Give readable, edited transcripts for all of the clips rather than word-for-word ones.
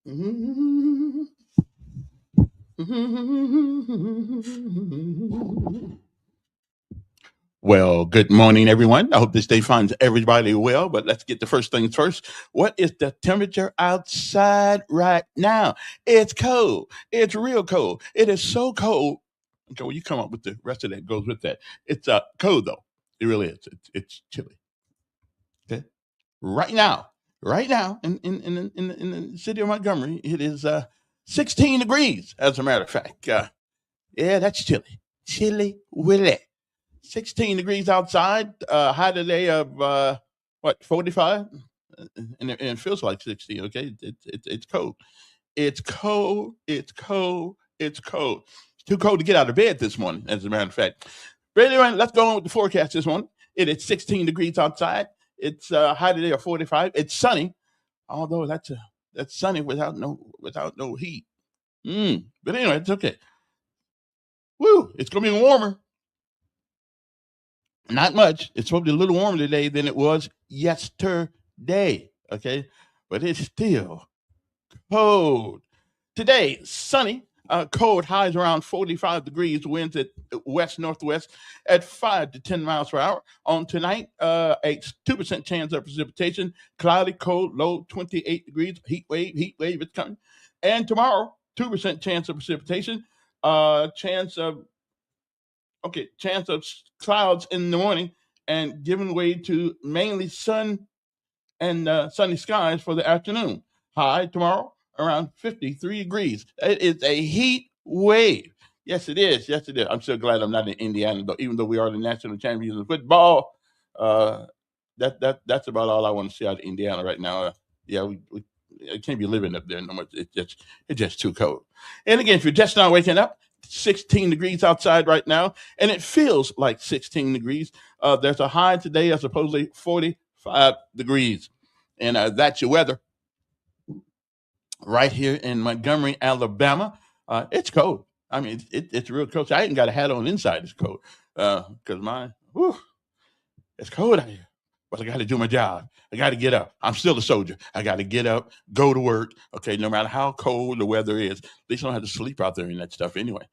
Well, good morning, everyone. I hope this day finds everybody well, but let's get the first things first. What is the temperature outside right now? It's cold. It's real cold. It is so cold. Okay, well, you come up with the rest of that goes with that. It's cold, though. It really is. It's chilly. Okay. Right now, in the city of Montgomery, it is 16 degrees, as a matter of fact. Yeah, that's chilly. Chilly willy. 16 degrees outside, high today of what, 45? And it feels like 60, okay? It's cold. It's cold. It's cold. It's cold. It's too cold to get out of bed this morning, as a matter of fact. But anyway, let's go on with the forecast this morning. It is 16 degrees outside. It's high today of 45. It's sunny, although that's sunny without no heat. But anyway, it's okay. Woo! It's gonna be warmer. Not much. It's supposed to be a little warmer today than it was yesterday. Okay, but it's still cold. Today, sunny. Cold, highs around 45 degrees, winds at west northwest at 5 to 10 miles per hour. On tonight, a 2% chance of precipitation, cloudy, cold, low 28 degrees, heat wave is coming. And tomorrow, 2% chance of precipitation, chance of clouds in the morning and giving way to mainly sun and sunny skies for the afternoon. High tomorrow around 53 degrees. It is a heat wave. Yes, it is. Yes, it is. I'm so glad I'm not in Indiana, though, even though we are the national champions of football. Uh, that's about all I want to see out of Indiana right now. Yeah, we I can't be living up there no more. It's just too cold. And again, if you're just now waking up, 16 degrees outside right now, and it feels like 16 degrees. There's a high today of supposedly 45 degrees, and that's your weather right here in Montgomery, Alabama. It's cold. I mean, it's real cold. I ain't got a hat on inside. It's cold because it's cold out here. But I got to do my job. I got to get up. I'm still a soldier. I got to get up, go to work. Okay, no matter how cold the weather is, at least I don't have to sleep out there in that stuff anyway.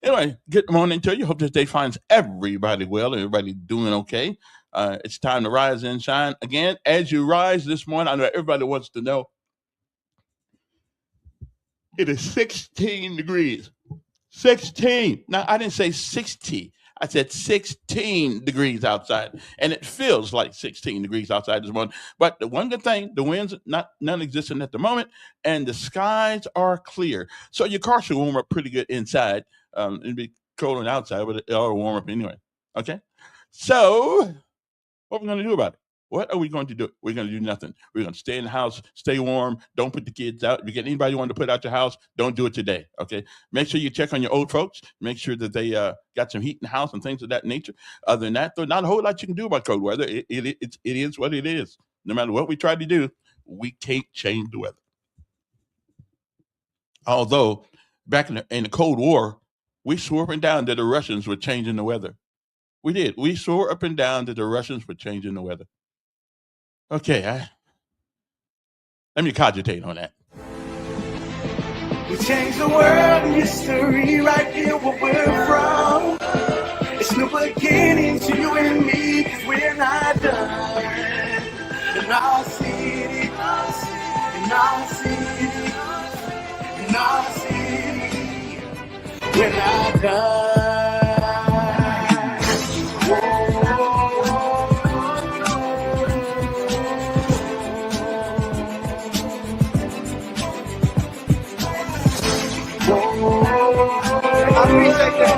Anyway, good morning to you. Hope this day finds everybody well and everybody doing okay. It's time to rise and shine again. As you rise this morning, I know everybody wants to know it is 16 degrees. 16. Now, I didn't say 60. I said 16 degrees outside, and it feels like 16 degrees outside this morning. But the one good thing, the winds not non-existent at the moment, and the skies are clear. So your car should warm up pretty good inside. It'd be cold on the outside, but it'll warm up anyway. Okay. So what are we going to do about it? What are we going to do? We're going to do nothing. We're going to stay in the house, stay warm. Don't put the kids out. If you get anybody you want to put out your house, don't do it today. Okay. Make sure you check on your old folks. Make sure that they got some heat in the house and things of that nature. Other than that, there's not a whole lot you can do about cold weather. It is what it is. No matter what we try to do, we can't change the weather. Although back in the Cold War, we swore up and down that the Russians were changing the weather. We did. We swore up and down that the Russians were changing the weather. Okay, let me cogitate on that. We changed the world in history right here where we're from. It's no beginning to you and me, cause we're not done. In our city, in our city, in our city, we're not done. I appreciate that.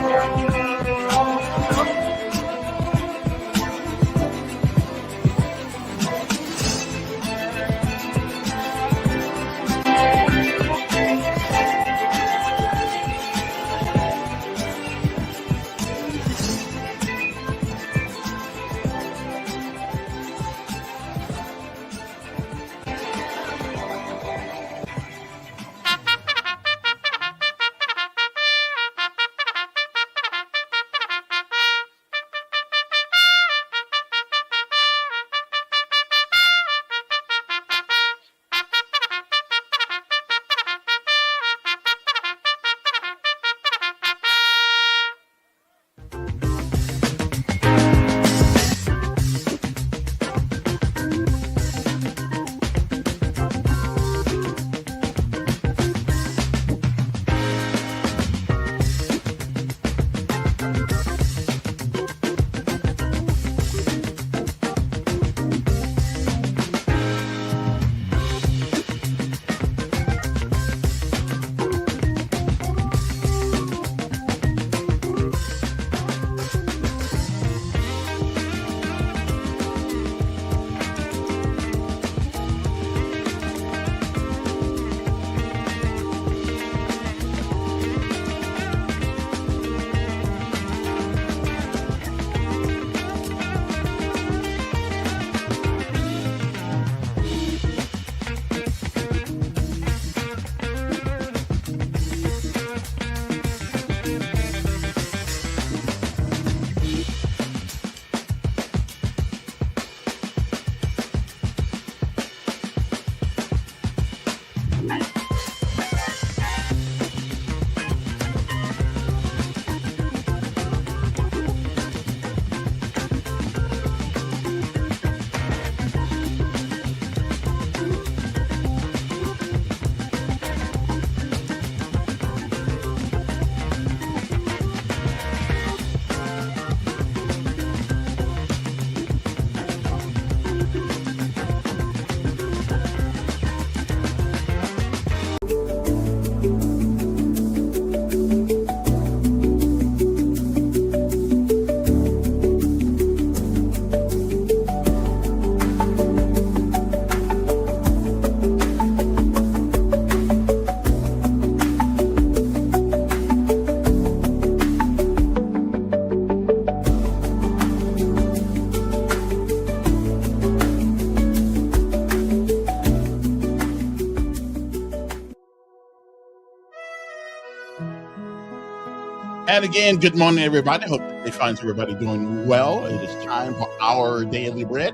And again, good morning, everybody. Hope it finds everybody doing well. It is time for our daily bread.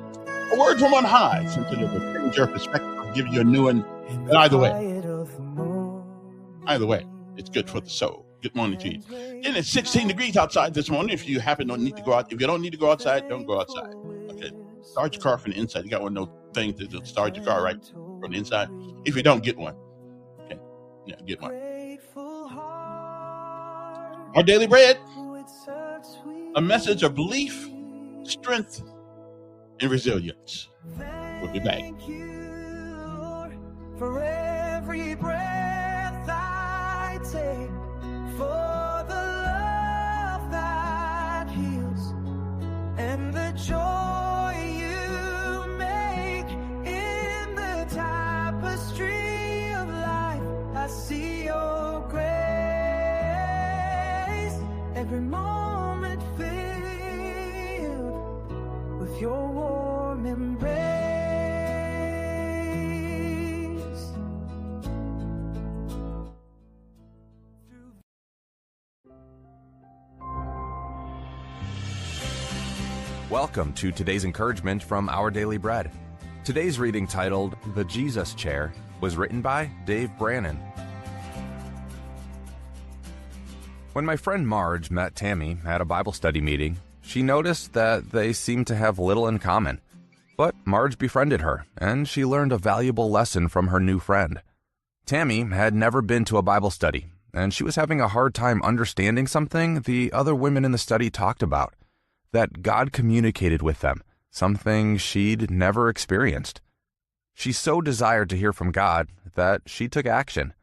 A word from on high, simply to change your perspective, give you a new one. And either way, it's good for the soul. Good morning to you. Again, it's 16 degrees outside this morning. If you happen to need to go out, if you don't need to go outside, don't go outside. Okay, start your car from the inside. You got one of those things that start your car right from the inside. If you don't, get one. Okay, yeah, get one. Our daily bread, a message of belief, strength, and resilience. We'll be back. Thank you for every breath I take, for the love that heals, and the joy you make in the tapestry of life. I see your grace, every moment filled with your warm embrace. Welcome to today's encouragement from Our Daily Bread. Today's reading, titled The Jesus Chair, was written by Dave Brannon. When my friend Marge met Tammy at a Bible study meeting, she noticed that they seemed to have little in common. But Marge befriended her, and she learned a valuable lesson from her new friend. Tammy had never been to a Bible study, and she was having a hard time understanding something the other women in the study talked about, that God communicated with them, something she'd never experienced. She so desired to hear from God that she took action.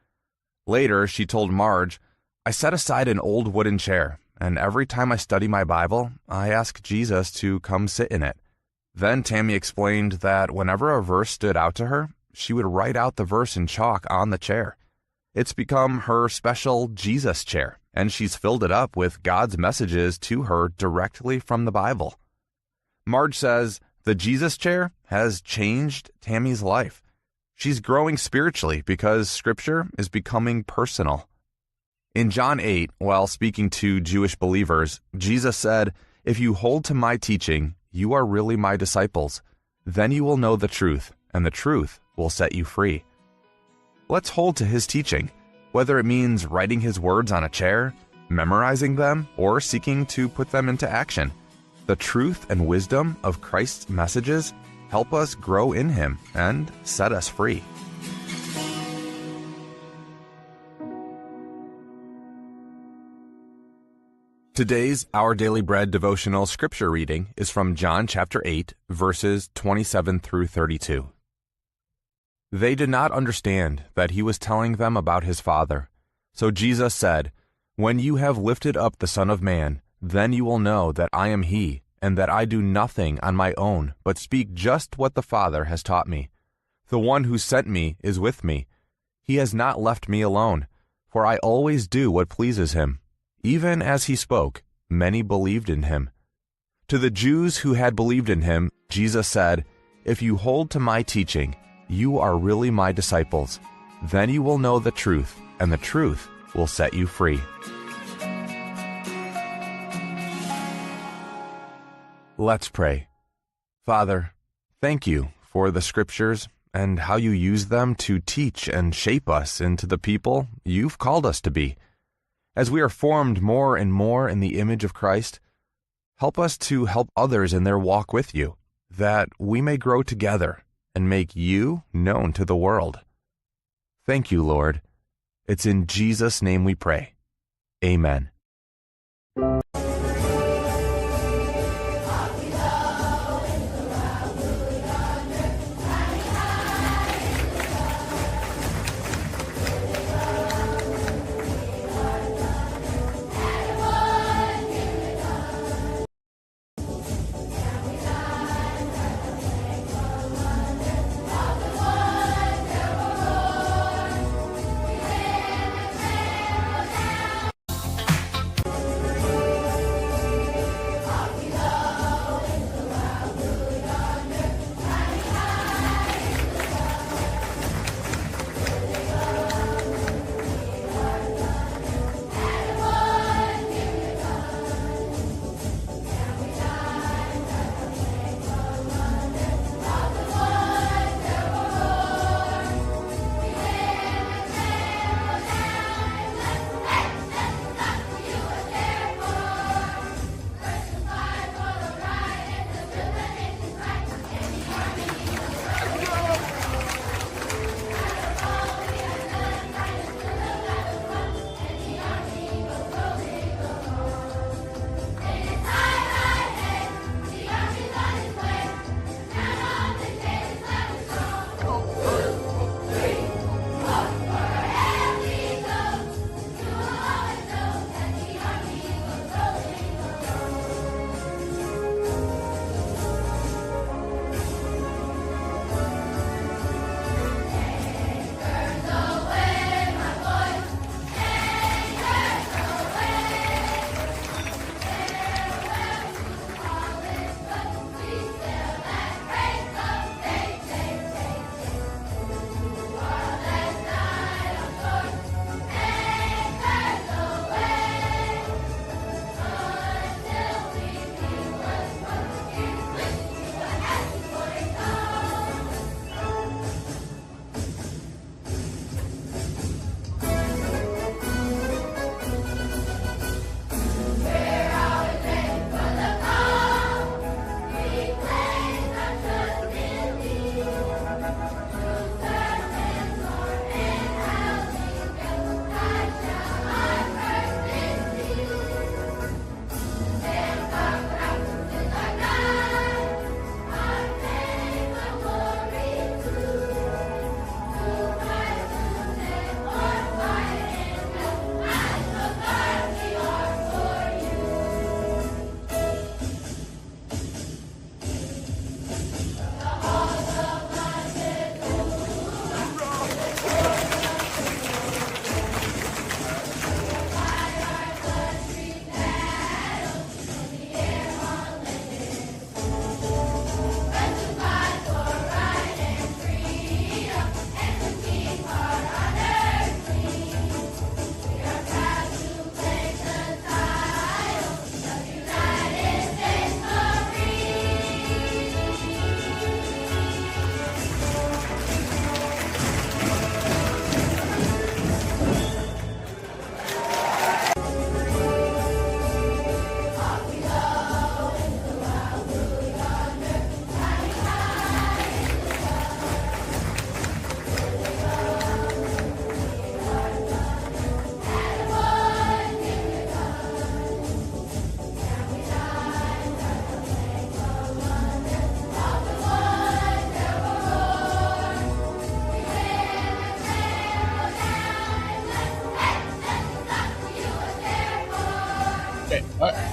Later, she told Marge, "I set aside an old wooden chair, and every time I study my Bible, I ask Jesus to come sit in it." Then Tammy explained that whenever a verse stood out to her, she would write out the verse in chalk on the chair. It's become her special Jesus chair, and she's filled it up with God's messages to her directly from the Bible. Marge says the Jesus chair has changed Tammy's life. She's growing spiritually because Scripture is becoming personal. In John 8, while speaking to Jewish believers, Jesus said, "If you hold to my teaching, you are really my disciples. Then you will know the truth, and the truth will set you free." Let's hold to his teaching, whether it means writing his words on a chair, memorizing them, or seeking to put them into action. The truth and wisdom of Christ's messages help us grow in him and set us free. Today's Our Daily Bread devotional scripture reading is from John chapter 8, verses 27 through 32. They did not understand that he was telling them about his Father. So Jesus said, "When you have lifted up the Son of Man, then you will know that I am he, and that I do nothing on my own, but speak just what the Father has taught me. The one who sent me is with me. He has not left me alone, for I always do what pleases him." Even as he spoke, many believed in him. To the Jews who had believed in him, Jesus said, "If you hold to my teaching, you are really my disciples. Then you will know the truth, and the truth will set you free." Let's pray. Father, thank you for the scriptures and how you use them to teach and shape us into the people you've called us to be. As we are formed more and more in the image of Christ, help us to help others in their walk with you, that we may grow together and make you known to the world. Thank you, Lord. It's in Jesus' name we pray. Amen.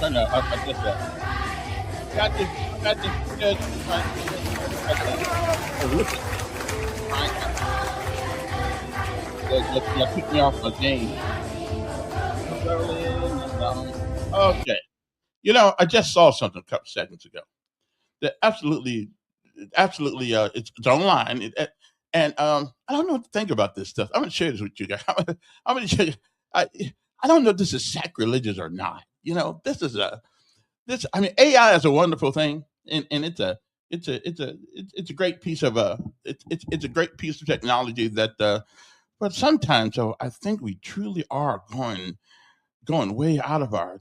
trying to adjust that. Got this good. Oh, look at you picked me off a game. Okay. You know, I just saw something a couple seconds ago that absolutely, it's online. And I don't know what to think about this stuff. I'm going to share this with you guys. I'm going to share. I, I don't know if this is sacrilegious or not. You know, this. I mean, AI is a wonderful thing, and it's a great piece of it's a great piece of technology that. But sometimes, though, I think we truly are going way out of our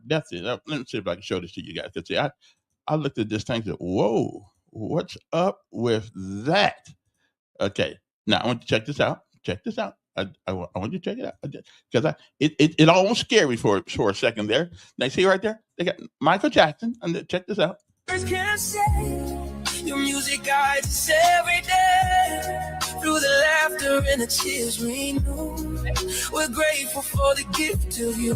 depth. Let me see if I can show this to you guys. Because see, I looked at this thing and said, "Whoa, what's up with that?" Okay, now I want you to check this out. Check this out. I want you to check it out because it almost scared me for a second there. Now see right there, they got Michael Jackson. And check this out. Can't say your music guides us every day through the laughter and the tears we know. We're grateful for the gift of you.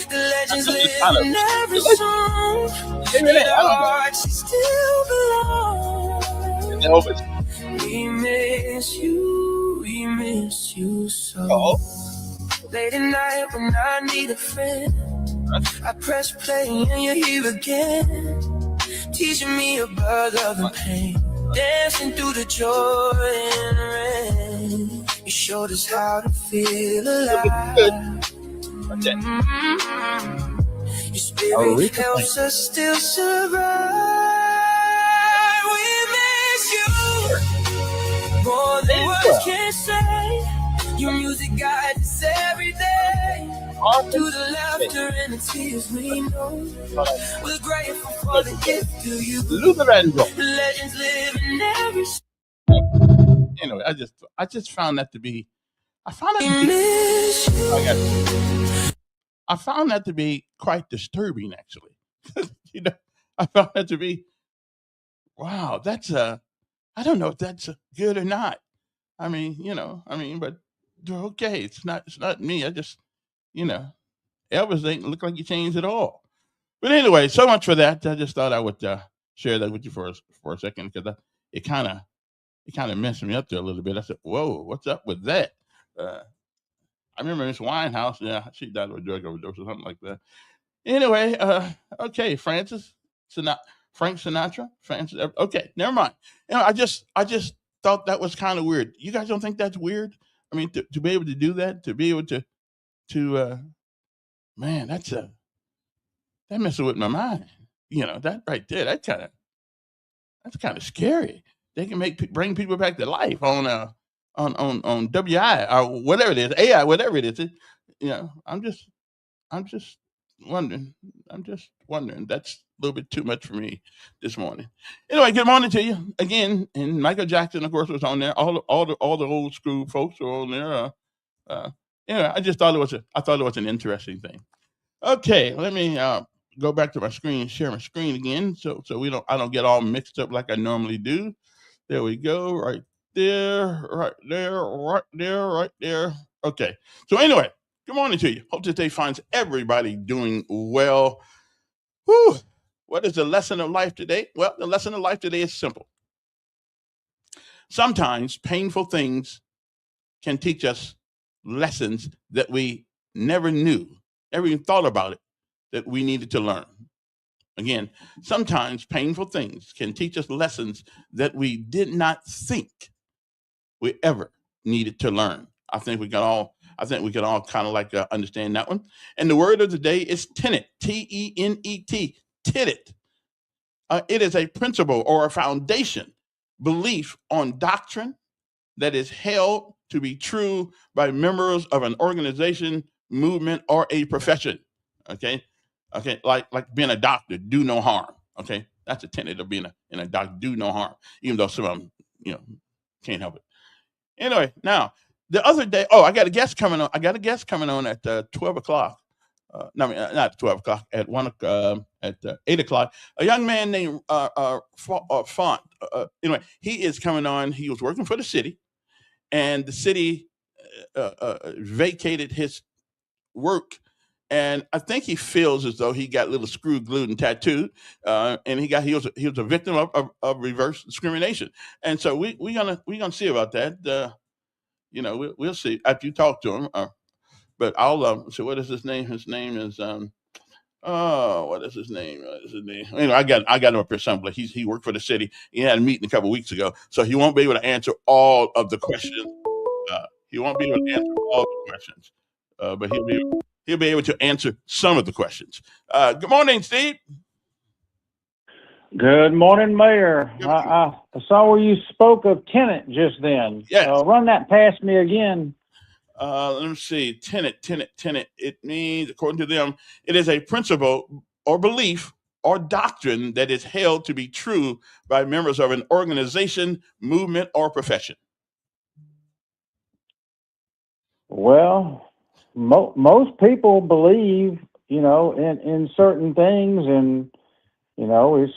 The legends live in every song. And our hearts still belong. We miss you so. Late at night when I need a friend, I press play and you're here again, teaching me about love and pain, dancing through the joy and rain. You showed us how to feel alive. Your spirit helps us still survive. We miss you more than words can say. Your music guides us every day through the laughter and the tears we know. We're grateful for the gift of you. Legends live in every. Anyway, I just found that to be. I found that to be quite disturbing, actually. You know, I found that to be. Wow, that's I don't know if that's good or not. I mean, but okay, it's not me. I just, you know, Elvis ain't look like he changed at all. But anyway, so much for that. I just thought I would share that with you for a second because it kind of messed me up there a little bit. I said, "Whoa, what's up with that?" Uh, I remember Miss Winehouse. Yeah, she died of a drug overdose or something like that. Anyway, okay, Frank Sinatra, Francis. Okay, never mind. You know, I just thought that was kind of weird. You guys don't think that's weird? I mean, to be able to do that, to be able to man, that messes with my mind. You know, that right there, that's kind of scary. They can bring people back to life on on WI or whatever it is, AI, whatever it is. You know, I'm just wondering. I'm just wondering. That's a little bit too much for me this morning. Anyway, good morning to you again. And Michael Jackson, of course, was on there. All the old school folks were on there. Uh, anyway, I thought it was an interesting thing. Okay, let me go back to my screen, share my screen again, so I don't get all mixed up like I normally do. There we go, right there, right there, right there, right there. Okay. So anyway, good morning to you. Hope this day finds everybody doing well. Whew. What is the lesson of life today? Well, the lesson of life today is simple. Sometimes painful things can teach us lessons that we never knew, never even thought about it, that we needed to learn. Again, sometimes painful things can teach us lessons that we did not think we ever needed to learn. I think we can all kind of like understand that one. And the word of the day is tenet, Tenet, tenet. It is a principle or a foundation belief on doctrine that is held to be true by members of an organization, movement, or a profession. Okay, okay, like being a doctor, do no harm. Okay, that's a tenet of being in a doctor, do no harm, even though some of them, can't help it. Anyway, now the other day, oh, I got a guest coming on. I got a guest coming on at 12 o'clock. No, I mean, not 12 o'clock. At 8 o'clock. A young man named Font. Anyway, he is coming on. He was working for the city, and the city vacated his work and I think he feels as though he got a little screw glued and tattooed, and he was a victim of reverse discrimination. And so we gonna see about that. We'll see after you talk to him. But I'll so what is his name? His name is oh, what is his name? What is his name? Anyway, I got him up here someplace. He worked for the city. He had a meeting a couple weeks ago, so he won't be able to answer all of the questions. He won't be able to answer all the questions, but he'll be able to answer some of the questions. Good morning, Steve. Good morning, Mayor. Good morning. I saw where you spoke of tenant just then. Yes. Run that past me again. Let me see. Tenet. It means, according to them, it is a principle or belief or doctrine that is held to be true by members of an organization, movement, or profession. Well, most people believe, in certain things, and it's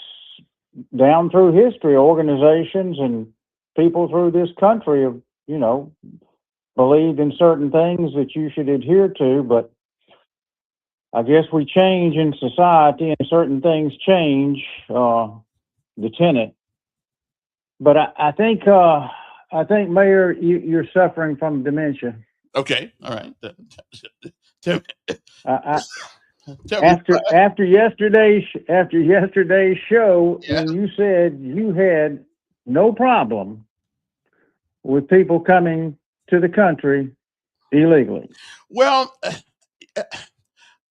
down through history. Organizations and people through this country have, believed in certain things that you should adhere to, but I guess we change in society and certain things change, the tenant. But I think, Mayor, you're suffering from dementia. Okay, all right. Tell After yesterday's show, Yeah. when you said you had no problem with people coming to the country illegally. Well,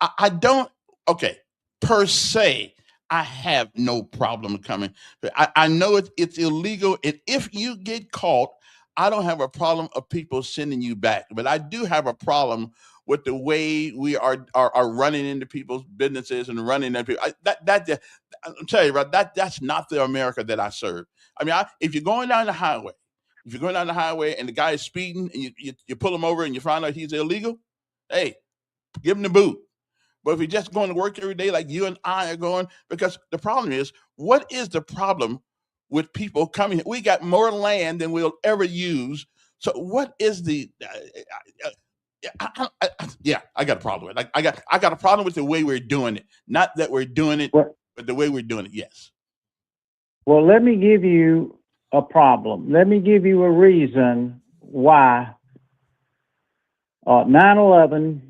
I don't. Okay, per se, I have no problem coming. I know it's illegal, and if you get caught, I don't have a problem of people sending you back. But I do have a problem with the way we are running into people's businesses and running into people. I'm telling you, right, that's not the America that I serve. I mean, if you're going down the highway, and the guy is speeding, and you pull him over and you find out he's illegal, hey, give him the boot. But if you're just going to work every day like you and I are going, because the problem is, what is the problem with people coming here? We got more land than we'll ever use. So what is the? I got a problem with it. I got a problem with the way we're doing it. Not that we're doing it, but the way we're doing it. Yes. Well, let me give you a problem. Let me give you a reason why 9/11,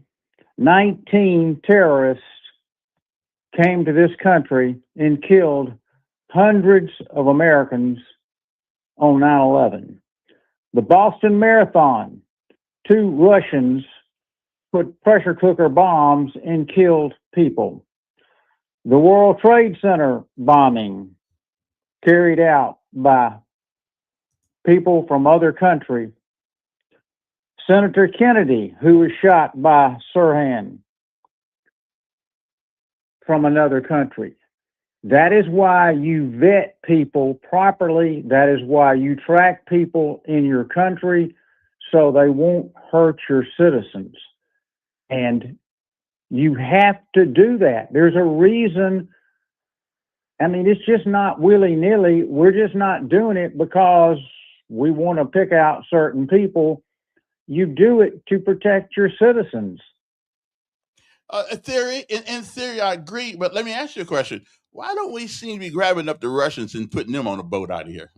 19 terrorists came to this country and killed hundreds of Americans on 9/11. The Boston Marathon, 2 Russians put pressure cooker bombs and killed people. The World Trade Center bombing, carried out by people from other countries. Senator Kennedy, who was shot by Sirhan from another country. That is why you vet people properly. That is why you track people in your country so they won't hurt your citizens. And you have to do that. There's a reason. I mean, it's just not willy-nilly. We're just not doing it because we want to pick out certain people. You do it to protect your citizens. In theory, I agree. But let me ask you a question. Why don't we seem to be grabbing up the Russians and putting them on a boat out of here?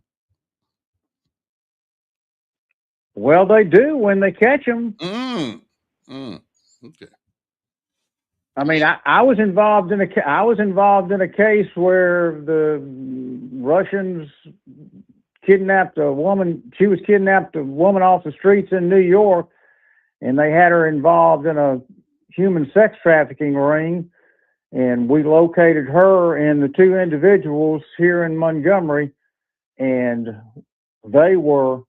Well, they do when they catch them. Okay. I mean, I was involved in a case where the Russians kidnapped a woman. She was kidnapped, a woman off the streets in New York, and they had her involved in a human sex trafficking ring. And we located her and the 2 individuals here in Montgomery, and they were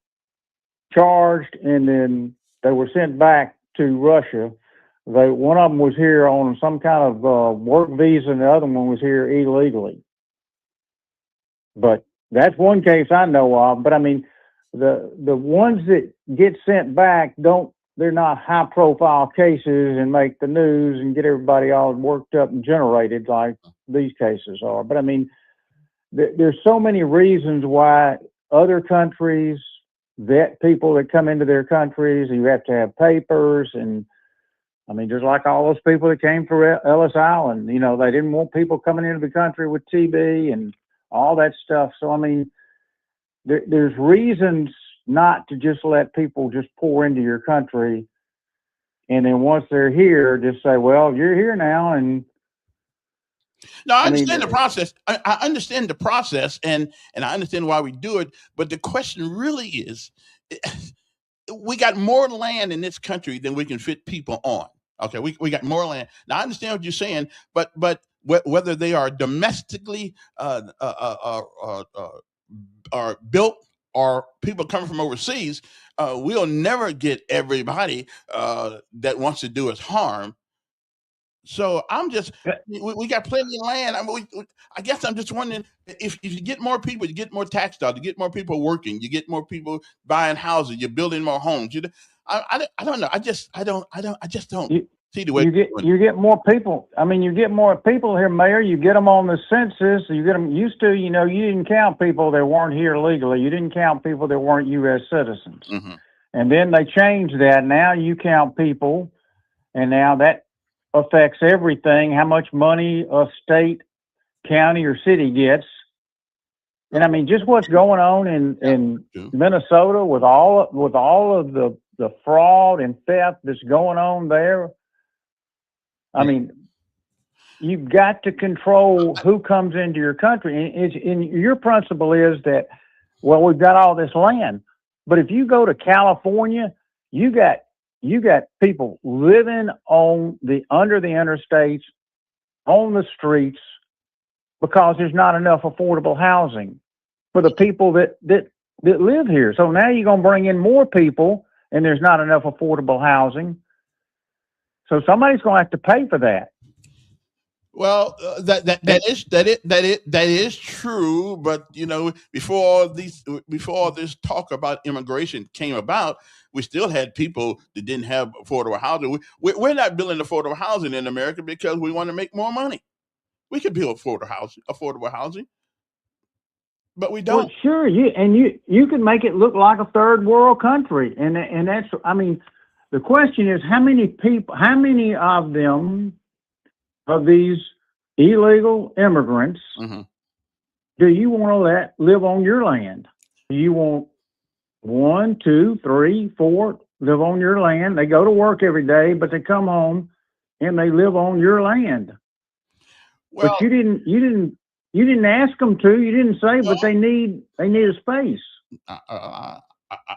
charged, and then they were sent back to Russia. One of them was here on some kind of work visa, and the other one was here illegally. But that's one case I know of. But I mean, the ones that get sent back they're not high profile cases and make the news and get everybody all worked up and generated like these cases are. But I mean, there's so many reasons why other countries vet people that come into their countries. You have to have papers, and I mean, just like all those people that came for Ellis Island, you know, they didn't want people coming into the country with TB and all that stuff. So, I mean, there's reasons not to just let people just pour into your country. And then once they're here, just say, well, you're here now. And No, I I mean, understand the process. I understand the process, and I understand why we do it. But the question really is, we got more land in this country than we can fit people on. Okay, we got more land. Now I understand what you're saying, but whether they are domestically are built or people coming from overseas, we'll never get everybody that wants to do us harm. So I'm just, we got plenty of land. I guess I'm just wondering if you get more people, you get more tax dollars, you get more people working, you get more people buying houses, you're building more homes. I don't know. I just don't you, see the way you get more people. I mean, you get more people here, Mayor. You get them on the census. You get them used to. You know, you didn't count people that weren't here legally. You didn't count people that weren't U.S. citizens. Mm-hmm. And then they changed that. Now you count people, and now that affects everything, how much money a state, county, or city gets. And I mean, just what's going on in Minnesota with all of the fraud and theft that's going on there. I mean, you've got to control who comes into your country. And your principle is that, well, we've got all this land, but if you go to California, you got people living under the interstates, on the streets, because there's not enough affordable housing for the people that live here. So now you're going to bring in more people, and there's not enough affordable housing. So somebody's going to have to pay for that. Well, that is true, but you know, before all this talk about immigration came about, we still had people that didn't have affordable housing. We're not building affordable housing in America because we want to make more money. We could build affordable housing, but we don't. Well, sure, you can make it look like a third world country, and that's, I mean, the question is how many of these illegal immigrants Mm-hmm. do you want to let live on your land? Do you want 1, 2, 3, 4 live on your land? They go to work every day, but they come home and they live on your land. Well, but you didn't ask them to. You didn't say, but they need a space.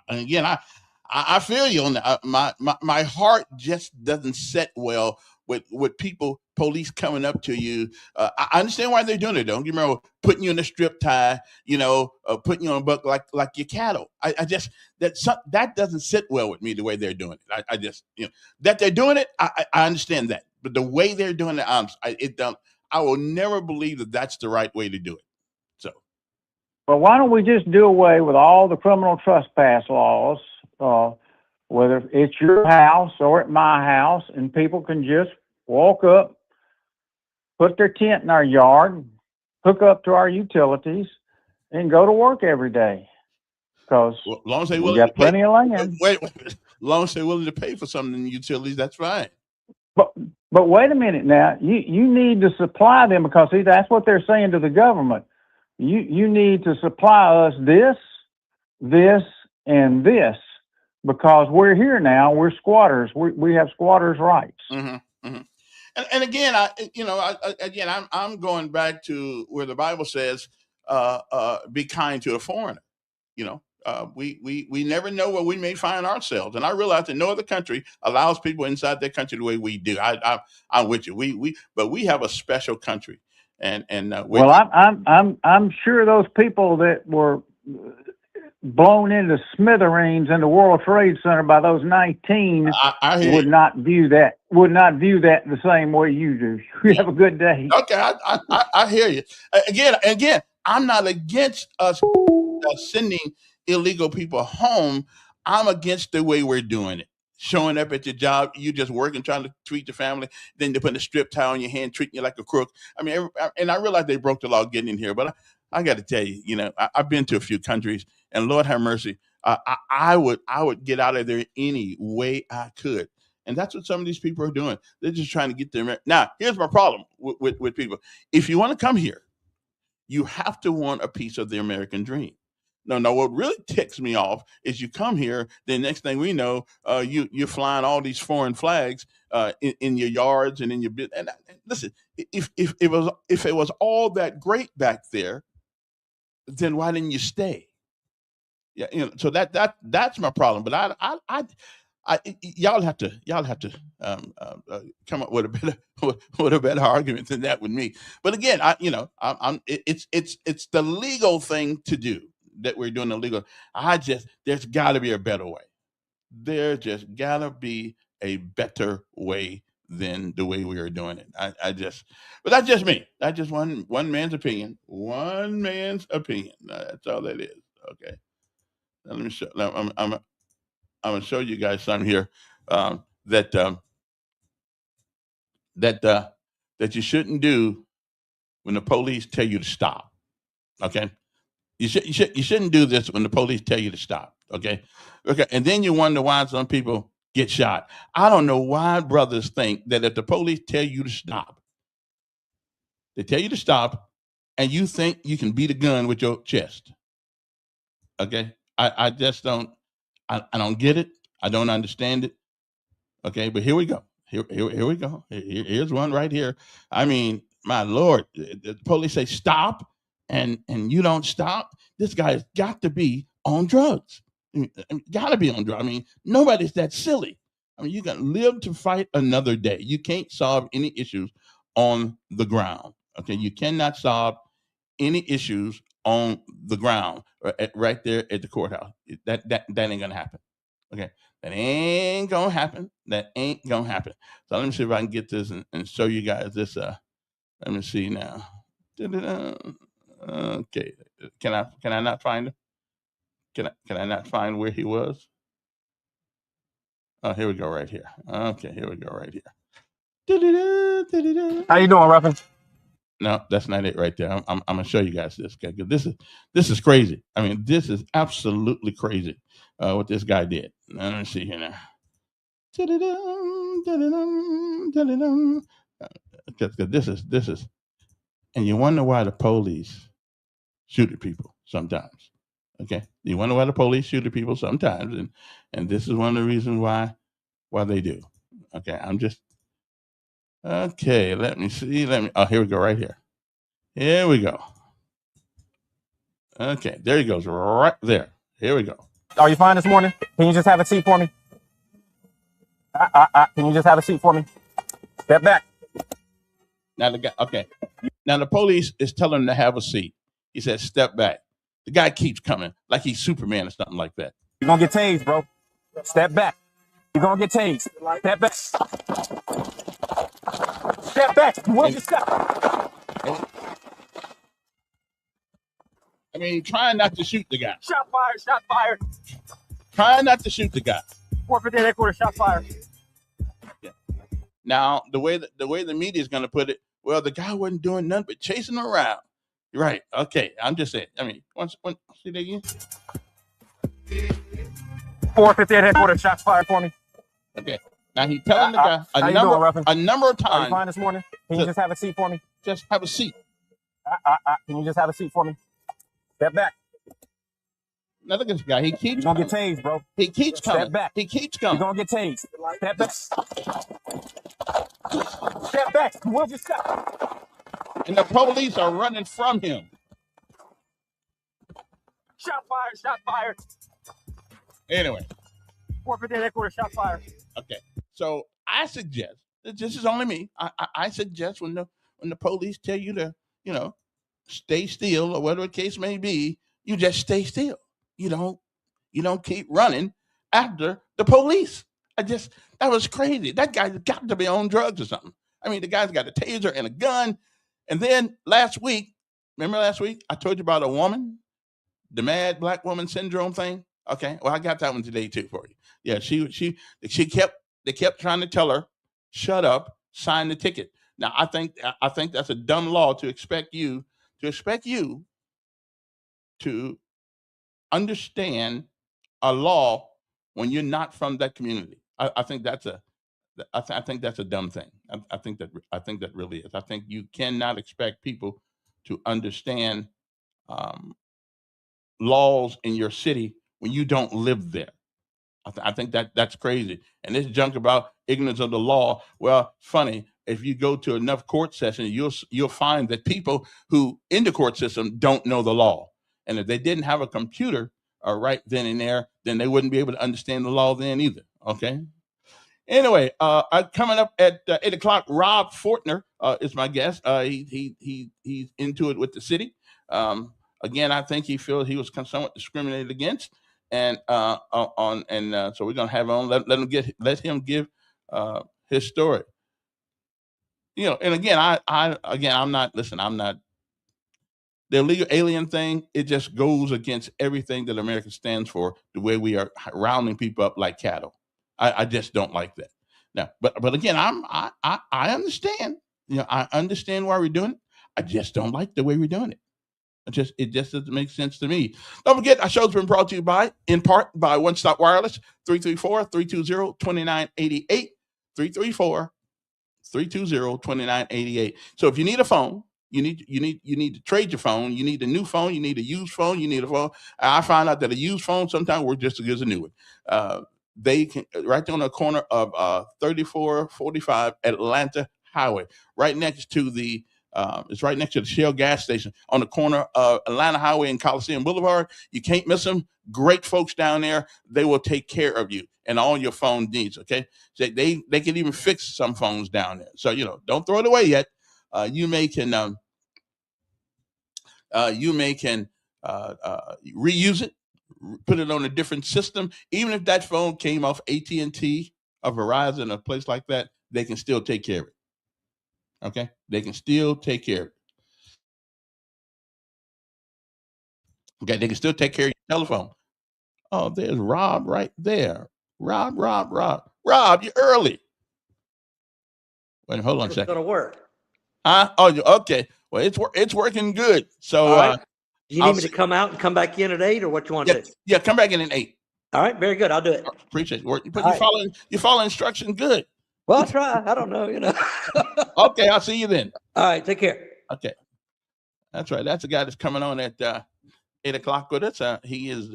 Again, I feel you on that. My heart just doesn't set well with people, police coming up to you. I understand why they're doing it. Don't get me wrong, putting you in a strip tie, you know, putting you on a buck like your cattle. That doesn't sit well with me the way they're doing it. I just, you know, that they're doing it. I understand that, but the way they're doing it, I will never believe that that's the right way to do it. So, well, why don't we just do away with all the criminal trespass laws? Whether it's your house or at my house, and people can just walk up, put their tent in our yard, hook up to our utilities, and go to work every day. Because we got plenty of land. As long as they're willing to pay for something in the utilities, that's fine. But wait a minute now. You need to supply them, because see, that's what they're saying to the government. You need to supply us this, and this. Because we're here now, we're squatters. We have squatters' rights. Mm-hmm, mm-hmm. And again, I'm going back to where the Bible says, "Be kind to a foreigner." You know, we never know where we may find ourselves, and I realize that no other country allows people inside their country the way we do. I'm with you. But we have a special country, and well, I'm sure those people that were blown into smithereens in the World Trade Center by those 19 would not view that the same way you do. You have a good day. Okay, I hear you. Again, I'm not against us sending illegal people home. I'm against the way we're doing it. Showing up at your job, you just working, trying to treat your family, then they put a strip tie on your hand, treating you like a crook. I mean, and I realize they broke the law getting in here, but I got to tell you, you know, I've been to a few countries, and Lord have mercy, I would get out of there any way I could. And that's what some of these people are doing. They're just trying to get their. Now, here's my problem with people. If you want to come here, you have to want a piece of the American dream. No, what really ticks me off is you come here, then next thing we know, you're flying all these foreign flags in your yards and in your business. And listen, if it was all that great back there, then why didn't you stay? Yeah, so that's my problem. But y'all have to come up with a better with a better argument than that with me. But again, it's the legal thing to do that we're doing illegal. There's got to be a better way. There just got to be a better way than the way we are doing it. But that's just me. That's just one man's opinion. One man's opinion. That's all that is. Okay. Now, let me show. Now, I'm going to show you guys something here that that you shouldn't do when the police tell you to stop. Okay, you shouldn't do this when the police tell you to stop. Okay, and then you wonder why some people get shot. I don't know why brothers think that if the police tell you to stop, they tell you to stop, and you think you can beat a gun with your chest. Okay, I just don't. I don't get it. I don't understand it. Okay, but here we go. Here we go. Here's one right here. I mean, my Lord, the police say stop, and you don't stop. This guy has got to be on drugs. Got to be on drugs. I mean, nobody's that silly. I mean, you got to live to fight another day. You can't solve any issues on the ground. Okay, you cannot solve any issues on the ground right there at the courthouse. That ain't gonna happen. Okay, that ain't gonna happen. That ain't gonna happen. So let me see if I can get this and show you guys this. Let me see now. Okay, can I not find him? Can I not find where he was? Oh, here we go, right here. Okay, here we go, right here. How you doing, Ruffin? No, that's not it right there. I'm gonna show you guys this. Okay, this is crazy. I mean, this is absolutely crazy. What this guy did. Now, let me see here now. Because this is, and you wonder why the police shoot at people sometimes. Okay, you wonder why the police shoot at people sometimes, and this is one of the reasons why they do. Okay, okay. Let me see. Oh, here we go. Right here. Here we go. Okay, there he goes, right there. Here we go. Are you fine this morning? Can you just have a seat for me? Can you just have a seat for me? Step back. Now the guy, okay. Now the police is telling him to have a seat. He says, step back. The guy keeps coming like he's Superman or something like that. You're gonna get tased, bro. Step back. You're gonna get tased. Step back. Step back. You will get step. I mean, trying not to shoot the guy. Shot fired. Shot fired. Trying not to shoot the guy. 450 headquarters. Shot fired. Yeah. Now the way the media is going to put it, well, the guy wasn't doing nothing but chasing him around. Right. Okay. I'm just saying. I mean, once see that again. 450 headquarters. Shots fired for me. Okay. Now he's telling the guy a number of times. Are you fine this morning? Can you just have a seat for me? Just have a seat. Can you just have a seat for me? Step back. Now look at this guy. He keeps. You're gonna get tased, bro. He keeps coming. Step back. He keeps coming. You're gonna get tased. Step back. Step back. You will just step. And the police are running from him. Shot fired. Shot fired. Anyway. 450 headquarters. Shot fired. Okay. So I suggest, this is only me. I suggest when the police tell you to, stay still or whatever the case may be, you just stay still. You don't keep running after the police. That was crazy. That guy's got to be on drugs or something. I mean, the guy's got a taser and a gun. And then remember last week, I told you about a woman, the mad black woman syndrome thing. Okay, well, I got that one today too for you. Yeah, they kept trying to tell her, shut up, sign the ticket. Now I think that's a dumb law to expect you to understand a law when you're not from that community. I think that's I think that's a dumb thing. I think that really is. I think you cannot expect people to understand um, laws in your city when you don't live there. I think that's crazy. And this junk about ignorance of the law. Well, funny. If you go to enough court sessions, you'll find that people who in the court system don't know the law. And if they didn't have a computer right then and there, then they wouldn't be able to understand the law then either. Okay. Anyway, coming up at 8 o'clock, Rob Fortner is my guest. He's into it with the city. Again, I think he feels he was somewhat discriminated against, and so we're gonna have him on. Let him give his story. And again, I'm not. Listen, I'm not. The illegal alien thing, it just goes against everything that America stands for, the way we are rounding people up like cattle. I just don't like that. Now, but again, I understand. I understand why we're doing it. I just don't like the way we're doing it. It just doesn't make sense to me. Don't forget, our show's been brought to you in part by One Stop Wireless, 334-320-2988, 334-320-2988. So if you need a phone, you need to trade your phone. You need a new phone. You need a used phone. You need a phone. I find out that a used phone sometimes works just as good as a new one. They can right there on the corner of 3445 Atlanta Highway, right next to the it's right next to the Shell gas station on the corner of Atlanta Highway and Coliseum Boulevard. You can't miss them. Great folks down there. They will take care of you and all your phone needs. Okay, so they can even fix some phones down there. So don't throw it away yet. You may can reuse it, put it on a different system. Even if that phone came off AT&T or Verizon, a place like that, they can still take care of it. Okay, they can still take care of it. Okay, they can still take care of your telephone. Oh, there's Rob right there. Rob, you're early. Wait, hold on a second. It's gonna work. Huh? Oh, okay. Well, it's working good. So, all right. Do you need me to come out and come back in at 8, or what you want to do? Yeah, come back in at 8. All right, very good. I'll do it. Appreciate it. But you follow instruction good. Well, I'll try. I don't know, Okay, I'll see you then. All right, take care. Okay, that's right. That's the guy that's coming on at 8 o'clock with us. He has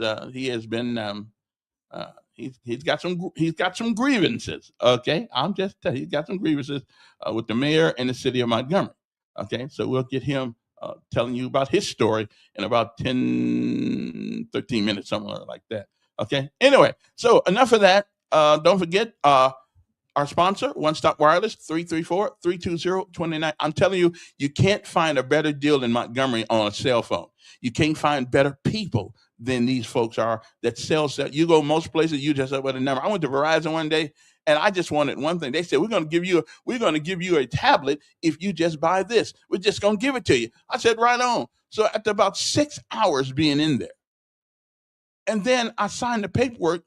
been he's got some grievances. Okay, I'm just telling you, he's got some grievances with the mayor and the city of Montgomery. Okay, so we'll get him telling you about his story in about 10, 13 minutes, somewhere like that. Okay. Anyway, so enough of that. Don't forget our sponsor, One Stop Wireless, 334-320-29. I'm telling you, you can't find a better deal in Montgomery on a cell phone. You can't find better people than these folks are that sell. You go most places, you just up with a number. I went to Verizon one day, and I just wanted one thing. They said, we're going to give you a tablet if you just buy this. We're just going to give it to you. I said, right on. So after about 6 hours being in there, and then I signed the paperwork,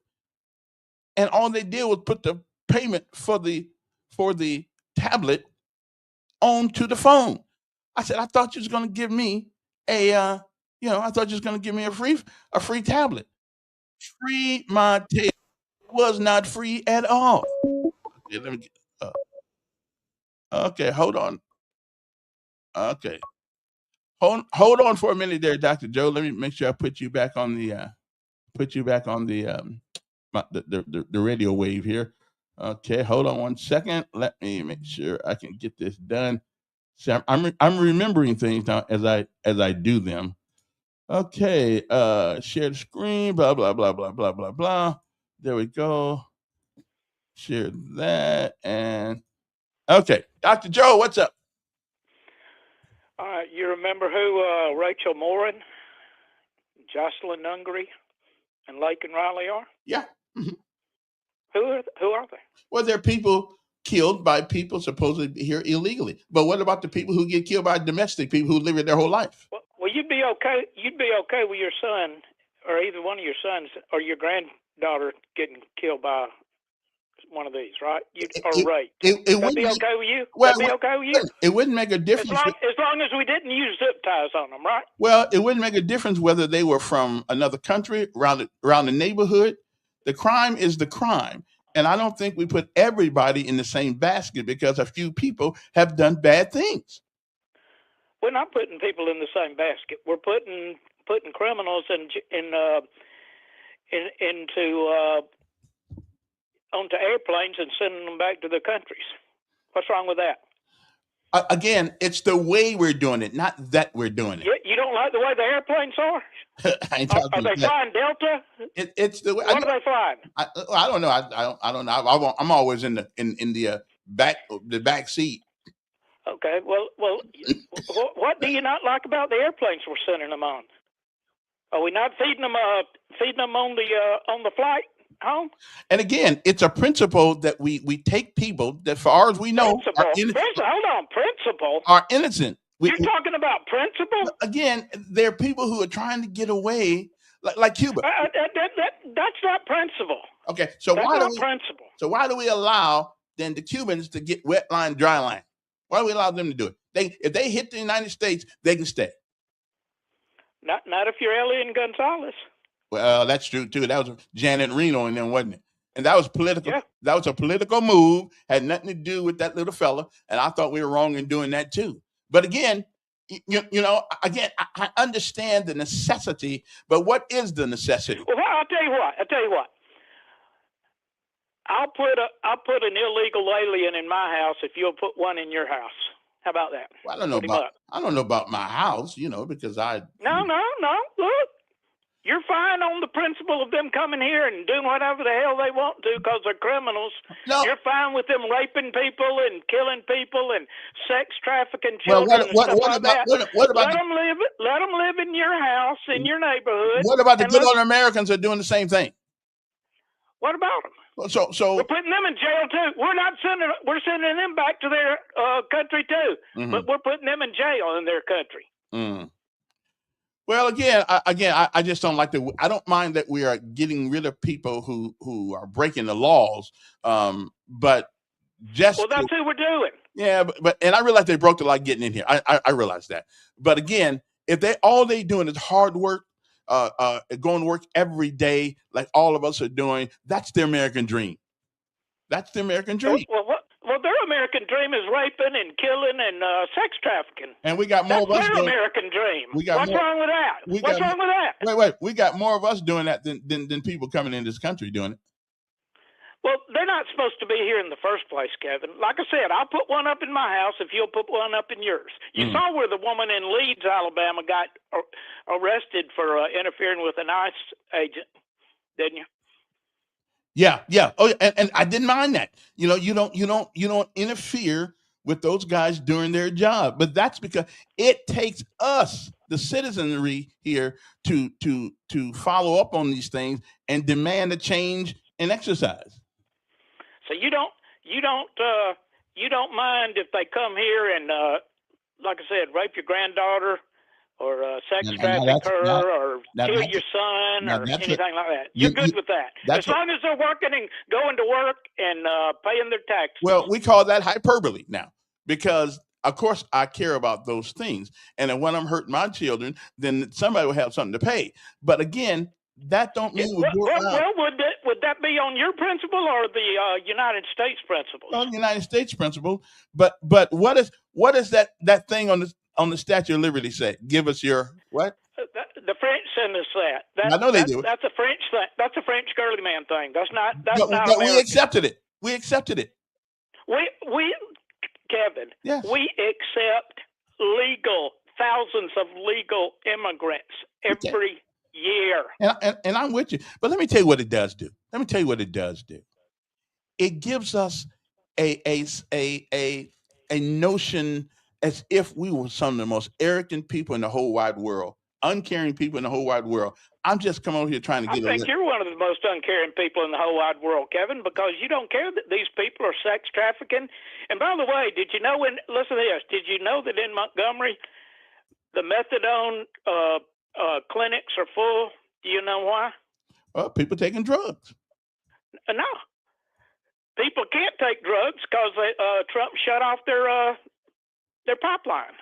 and all they did was put the payment for the tablet onto the phone. I said, I thought you was going to give me a free tablet. My tablet was not free at all. Okay, let me get, okay, hold on. Okay, hold on for a minute there, Dr. Joe. Let me make sure I put you back on the the radio wave here. Okay, hold on one second. Let me make sure I can get this done. See, I'm remembering things now as I do them. Okay, share the screen. Blah blah blah blah blah blah blah. There we go. Share that and okay, Dr. Joe, what's up? You remember who Rachel Morin, Jocelyn Nungary, and Lake and Riley are? Yeah. Mm-hmm. Who are they? Well, they're people killed by people supposedly here illegally. But what about the people who get killed by domestic people who live here their whole life? Well, you'd be okay. You'd be okay with your son, or either one of your sons, or your granddaughter getting killed by one of these, right? Raped. That'd be okay with you? Well, that'd be okay with you? It wouldn't make a difference. As long as we didn't use zip ties on them, right? Well, it wouldn't make a difference whether they were from another country, around the neighborhood. The crime is the crime. And I don't think we put everybody in the same basket because a few people have done bad things. We're not putting people in the same basket. We're putting criminals onto airplanes and sending them back to their countries. What's wrong with that? Again, it's the way we're doing it, not that we're doing it. You don't like the way the airplanes are? Are they flying Delta? It's the way. What are they flying? I don't know. I don't know. I'm always in the back seat. Okay. Well, what do you not like about the airplanes we're sending them on? Are we not feeding them on the flight home? And again, it's a principle that we take people that, for far as we know, principle are innocent. You're talking about principle? Again, there are people who are trying to get away, like Cuba. That's not principle. Okay, so principle. So why do we allow then the Cubans to get wet line, dry line? Why do we allow them to do it? If they hit the United States, they can stay. Not if you're Elian Gonzalez. Well, that's true too. That was Janet Reno and them, wasn't it? And that was political. Yeah. That was a political move. Had nothing to do with that little fella. And I thought we were wrong in doing that too. But again, I understand the necessity. But what is the necessity? Well, I'll tell you what. I'll put an illegal alien in my house if you'll put one in your house. How about that? Well, I don't know about my house, because No. Look, you're fine on the principle of them coming here and doing whatever the hell they want to because they're criminals. No. You're fine with them raping people and killing people and sex trafficking children What about Let them live in your house, in your neighborhood. What about the good old Americans are doing the same thing? What about them? So we're putting them in jail too. We're sending them back to their country too, but we're putting them in jail in their country. Mm. Well, again, I just don't like I don't mind that we are getting rid of people who are breaking the laws, but that's who we're doing. Yeah, and I realize they broke the law getting in here. I realize that, but again, if all they doing is hard work. Going to work every day like all of us are doing. That's the American dream. That's the American dream. Well, their American dream is raping and killing and sex trafficking. And we got more of us. Their American dream. What's wrong with that? Wait. We got more of us doing that than people coming in this country doing it. Well, they're not supposed to be here in the first place, Kevin. Like I said, I'll put one up in my house if you'll put one up in yours. You saw where the woman in Leeds, Alabama, got arrested for interfering with an ICE agent, didn't you? Yeah. Oh, and I didn't mind that. You don't interfere with those guys doing their job, but that's because it takes us, the citizenry here, to follow up on these things and demand a change and exercise. So you don't mind if they come here and, like I said, rape your granddaughter or sex traffic her or kill your son or anything like that. You're good with that. As long as they're working and going to work and paying their taxes. Well, we call that hyperbole now because, of course, I care about those things. And when I'm hurting my children, then somebody will have something to pay. But again, that don't mean would that be on your principle or the United States principle? On the United States principle, but what is that thing on the Statue of Liberty say? Give us your what? The French send us that. I know they do. That's a French thing. That's a French girly man thing. That's not. But we accepted it. We, Kevin. Yes. We accept thousands of legal immigrants every year. And I'm with you. But let me tell you what it does do. It gives us a notion as if we were some of the most arrogant people in the whole wide world, uncaring people in the whole wide world. I'm just coming over here trying to get. I think you're one of the most uncaring people in the whole wide world, Kevin, because you don't care that these people are sex trafficking. And by the way, did you know listen to this? Did you know that in Montgomery, the methadone clinics are full? Do you know why? Well, people taking drugs. No, people can't take drugs because Trump shut off their pipeline.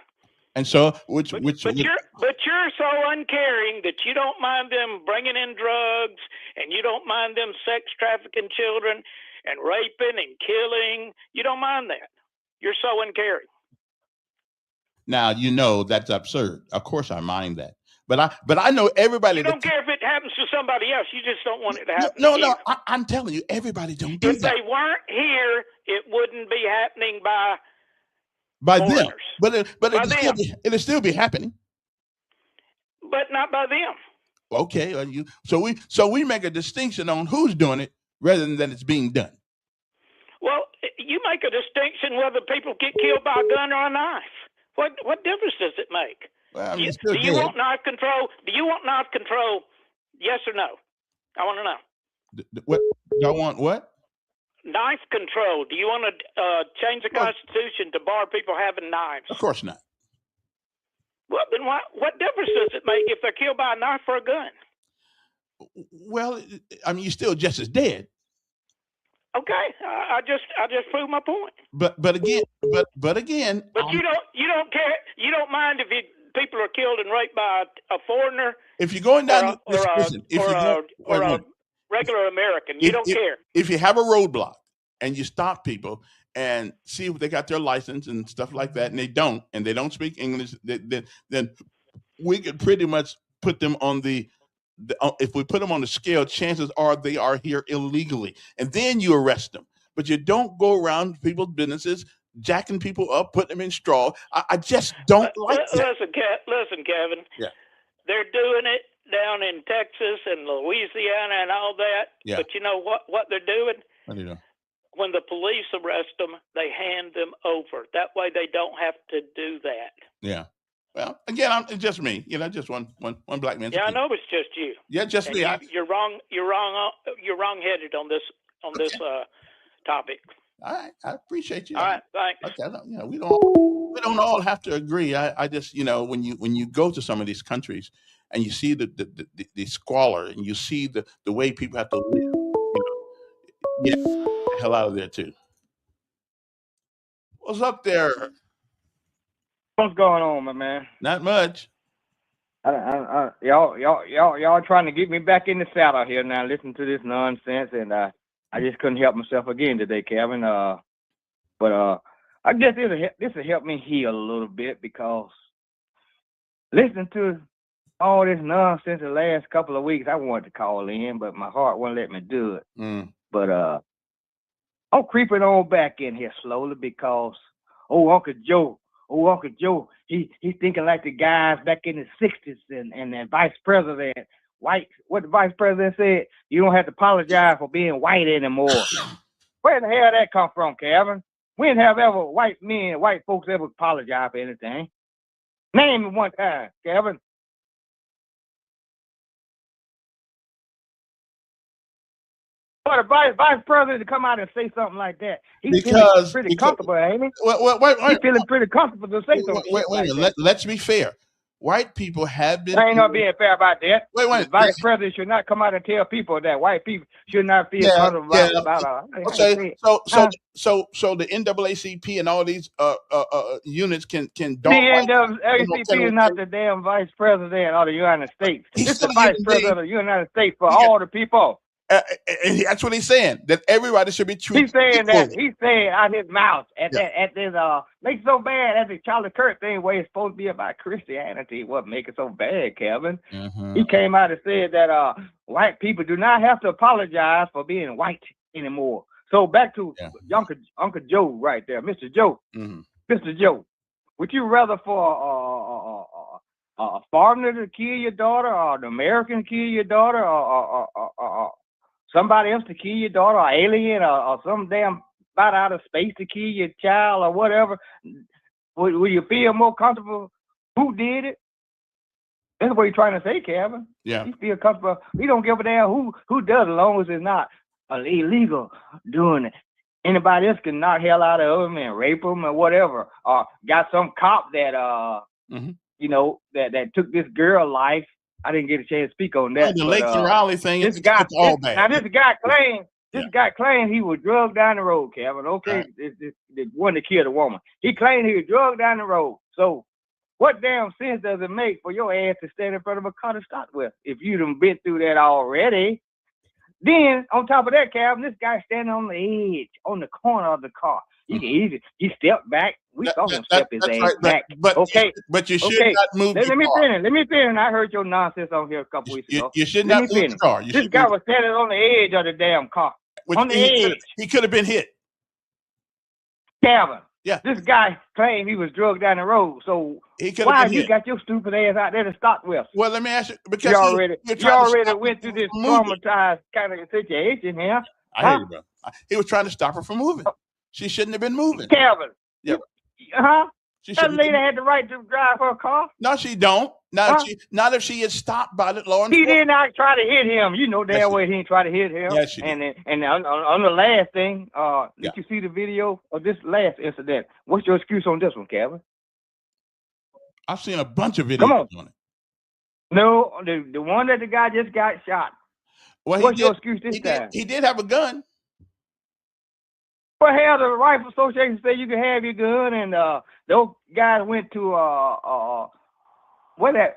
And so, but you're so uncaring that you don't mind them bringing in drugs, and you don't mind them sex trafficking children, and raping and killing. You don't mind that. You're so uncaring. Now, that's absurd. Of course I mind that. But I know everybody. You don't care if it happens to somebody else. You just don't want it to happen No, to you. I'm telling you, everybody don't do If that. they weren't here, it wouldn't be happening by them. foreigners. But it'll still be happening. But not by them. Okay, so we make a distinction on who's doing it rather than that it's being done. Well, you make a distinction whether people get killed by a gun or a knife. What difference does it make? Well, I mean, do you want knife control? Do you want knife control? Yes or no? I want to know. What? Y'all want what? Knife control. Do you want to change the Constitution to bar people having knives? Of course not. Well, then what difference does it make if they're killed by a knife or a gun? Well, I mean, you're still just as dead. Okay, I just proved my point. But again. But you don't care. You don't mind if people are killed and raped by a foreigner. If you're going down or a regular American, you don't care. If you have a roadblock and you stop people and see if they got their license and stuff like that, and they don't speak English, then we could pretty much put them on if we put them on the scale, chances are they are here illegally, and then you arrest them. But you don't go around people's businesses, jacking people up, putting them in straw. I just don't like that. Listen, Kevin. Yeah. They're doing it down in Texas and Louisiana and all that. Yeah. But you know what they're doing? What do you know? When the police arrest them, they hand them over. That way they don't have to do that. Yeah. Well, again, it's just me. Just one black man. Yeah, I know it's just you. Yeah, just me. You're wrong. You're wrong-headed on this topic. All right, I appreciate you. All right, thanks. Okay, we don't all have to agree. I just when you go to some of these countries and you see the squalor and you see the way people have to live, get the hell out of there too. What's up there? What's going on, my man? Not much. Y'all trying to get me back in the saddle here now. Listen to this nonsense, and I just couldn't help myself again today, Kevin. But I guess this will help me heal a little bit, because listening to all this nonsense the last couple of weeks, I wanted to call in, but my heart wouldn't let me do it. But I'm creeping on back in here slowly because Uncle Joe, he's thinking like the guys back in the 60s and the vice president, white. What the vice president said, you don't have to apologize for being white anymore. Where the hell that come from, Kevin? When have ever white folks ever apologized for anything? Name me one time, Kevin. For the vice president to come out and say something like that, he's feeling pretty comfortable, ain't he? Wait, he's feeling pretty comfortable to say something. Wait a minute. Let's be fair. White people have been. I ain't not being fair about that. Wait. The vice president should not come out and tell people that white people should not feel comfortable about okay. So the NAACP and all these units can don't. The NAACP is not the damn vice president of the United States. It's the vice president of the United States for all the people. And that's what he's saying, that everybody should be treated. He's saying out his mouth at this makes it so bad at the Charlie Kirk thing where it's supposed to be about Christianity. What make it so bad, Kevin? Mm-hmm. He came out and said that white people do not have to apologize for being white anymore. So back to Uncle Joe right there, Mr. Joe. Mm-hmm. Mr. Joe, would you rather for a foreigner to kill your daughter, or an American to kill your daughter, or somebody else to kill your daughter, or alien, or some damn bot out of space to kill your child, or whatever? Will you feel more comfortable? Who did it? That's what you're trying to say, Kevin. Yeah. You feel comfortable. We don't give a damn who does it, as long as it's not illegal doing it. Anybody else can knock hell out of them and rape them or whatever. Or got some cop that that took this girl life. I didn't get a chance to speak on that. The Lake Raleigh thing, it's all bad. Now this guy claimed he was drugged down the road, Kevin. Okay, right. The one that killed a woman. He claimed he was drugged down the road. So what damn sense does it make for your ass to stand in front of a car to start with? If you done been through that already, Then on top of that, Calvin, this guy standing on the edge, on the corner of the car. He can easily, he stepped back. We saw him step his ass right, back. But Okay. you should Okay. not move Let your me car. finish. Let me finish. I heard your nonsense on here a couple weeks ago. You should Let not me move finish. the car. This guy was standing on the edge of the damn car. On the edge. He could have been hit. Calvin. Yeah. This guy claimed he was drugged down the road. So He could why have have been you hit. got your stupid ass out there to stop with? Well, let me ask you, because You already you're went through this from moving. traumatized kind of situation here. I hear you, bro. He was trying to stop her from moving. She shouldn't have been moving. Calvin. Yeah. That lady had the right to drive her car. No, she don't. Not if she is stopped by the law enforcement. He did not try to hit him. You know damn well he didn't try to hit him. Yes, she did. And on the last thing, did you see the video of this last incident? What's your excuse on this one, Calvin? I've seen a bunch of videos Come on. on it. No, the one that the guy just got shot. Well, what's your excuse this time? He did have a gun. Well, hell, the Rifle Association said you can have your gun, and those guys went to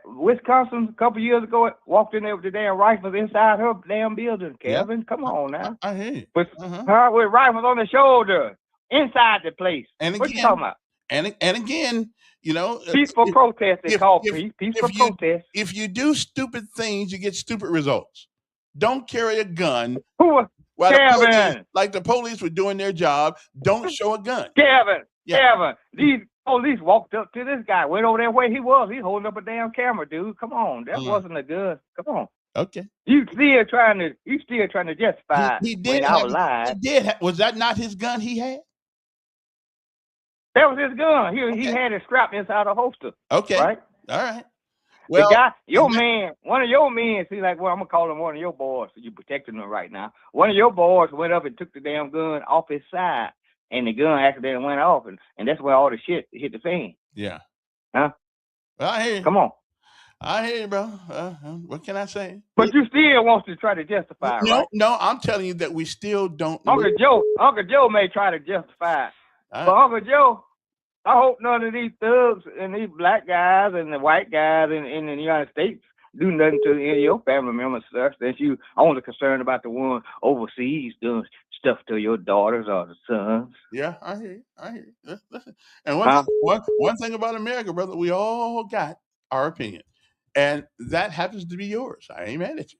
Wisconsin a couple years ago, walked in there with the damn rifles inside her damn building, Calvin. Yeah. Come on now. I hear you. With rifles on the shoulder, inside the place. And what you talking about? And again, you know, peaceful protest. They call peaceful protest. If you do stupid things, you get stupid results. Don't carry a gun. Kevin, like the police were doing their job. Don't show a gun. Kevin, these police walked up to this guy, went over there where he was. He's holding up a damn camera, dude. Come on, that wasn't a gun. Come on. Okay. You still trying to justify? He did. Was that not his gun he had? That was his gun. He had it strapped inside a holster. Okay. Right. All right. Well, the guy, one of your men, see, like, well, I'm gonna call him one of your boys. So you protecting him right now. One of your boys went up and took the damn gun off his side, and the gun accidentally went off, and that's where all the shit hit the fan. Yeah. Huh? Well, I hear you. Come on. I hear you, bro. What can I say? But you still want to try to justify, right? No, I'm telling you that we still don't. Uncle Joe may try to justify it, but Uncle Joe, I hope none of these thugs and these black guys and the white guys in the United States do nothing to any of your family members, sir, since you only concerned about the one overseas doing stuff to your daughters or the sons. Yeah, I hear you. Listen. And one thing about America, brother, we all got our opinion. And that happens to be yours. I ain't mad at you.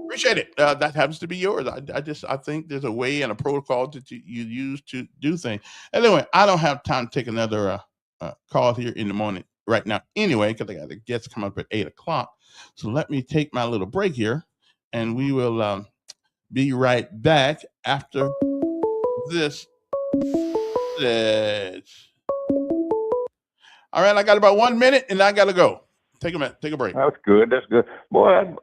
Appreciate it. That happens to be yours. I think there's a way and a protocol that you use to do things. Anyway, I don't have time to take another call here in the morning right now anyway, because I got a guest come up at 8:00. So let me take my little break here, and we will be right back after this. All right, I got about 1 minute, and I got to go. Take a break. That's good. Boy,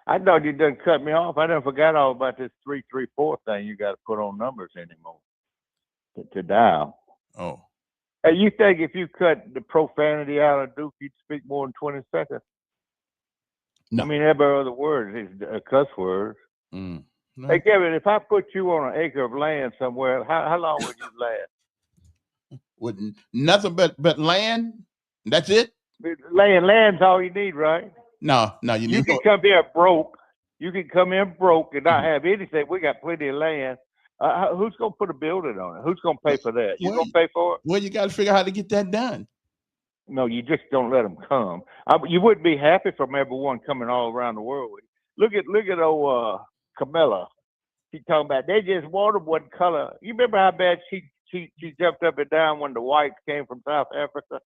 I thought you done cut me off. I done forgot all about this 334 thing you got to put on numbers anymore to dial. Oh. Hey, you think if you cut the profanity out of Duke, you'd speak more than 20 seconds? No. I mean, every other word is a cuss word. No. Hey, Kevin, if I put you on an acre of land somewhere, how long would you last? With nothing but land? That's it? Land's all you need, right? No, you need. You can come here broke. You can come in broke and not have anything. We got plenty of land. Who's gonna put a building on it? Who's gonna pay for that? You gonna pay for it? Well, you got to figure out how to get that done. No, you just don't let them come. You wouldn't be happy from everyone coming all around the world. Look at old Camilla. She talking about they just wanted one color. You remember how bad she jumped up and down when the whites came from South Africa?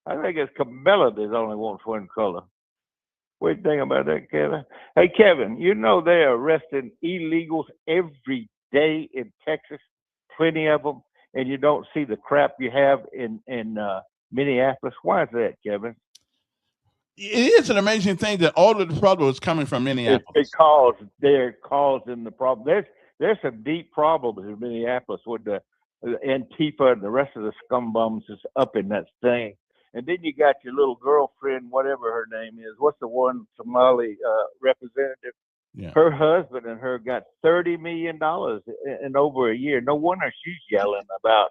I think it's Camilla that only wants one color. What do you think about that, Kevin? Hey, Kevin, you know they're arresting illegals every day in Texas, plenty of them, and you don't see the crap you have in Minneapolis. Why is that, Kevin? It is an amazing thing that all of the problem is coming from Minneapolis. It's because they're causing the problem. There's some deep problems in Minneapolis with the Antifa and the rest of the scumbums is up in that thing. And then you got your little girlfriend, whatever her name is. What's the one Somali representative? Yeah. Her husband and her got $30 million in over a year. No wonder she's yelling about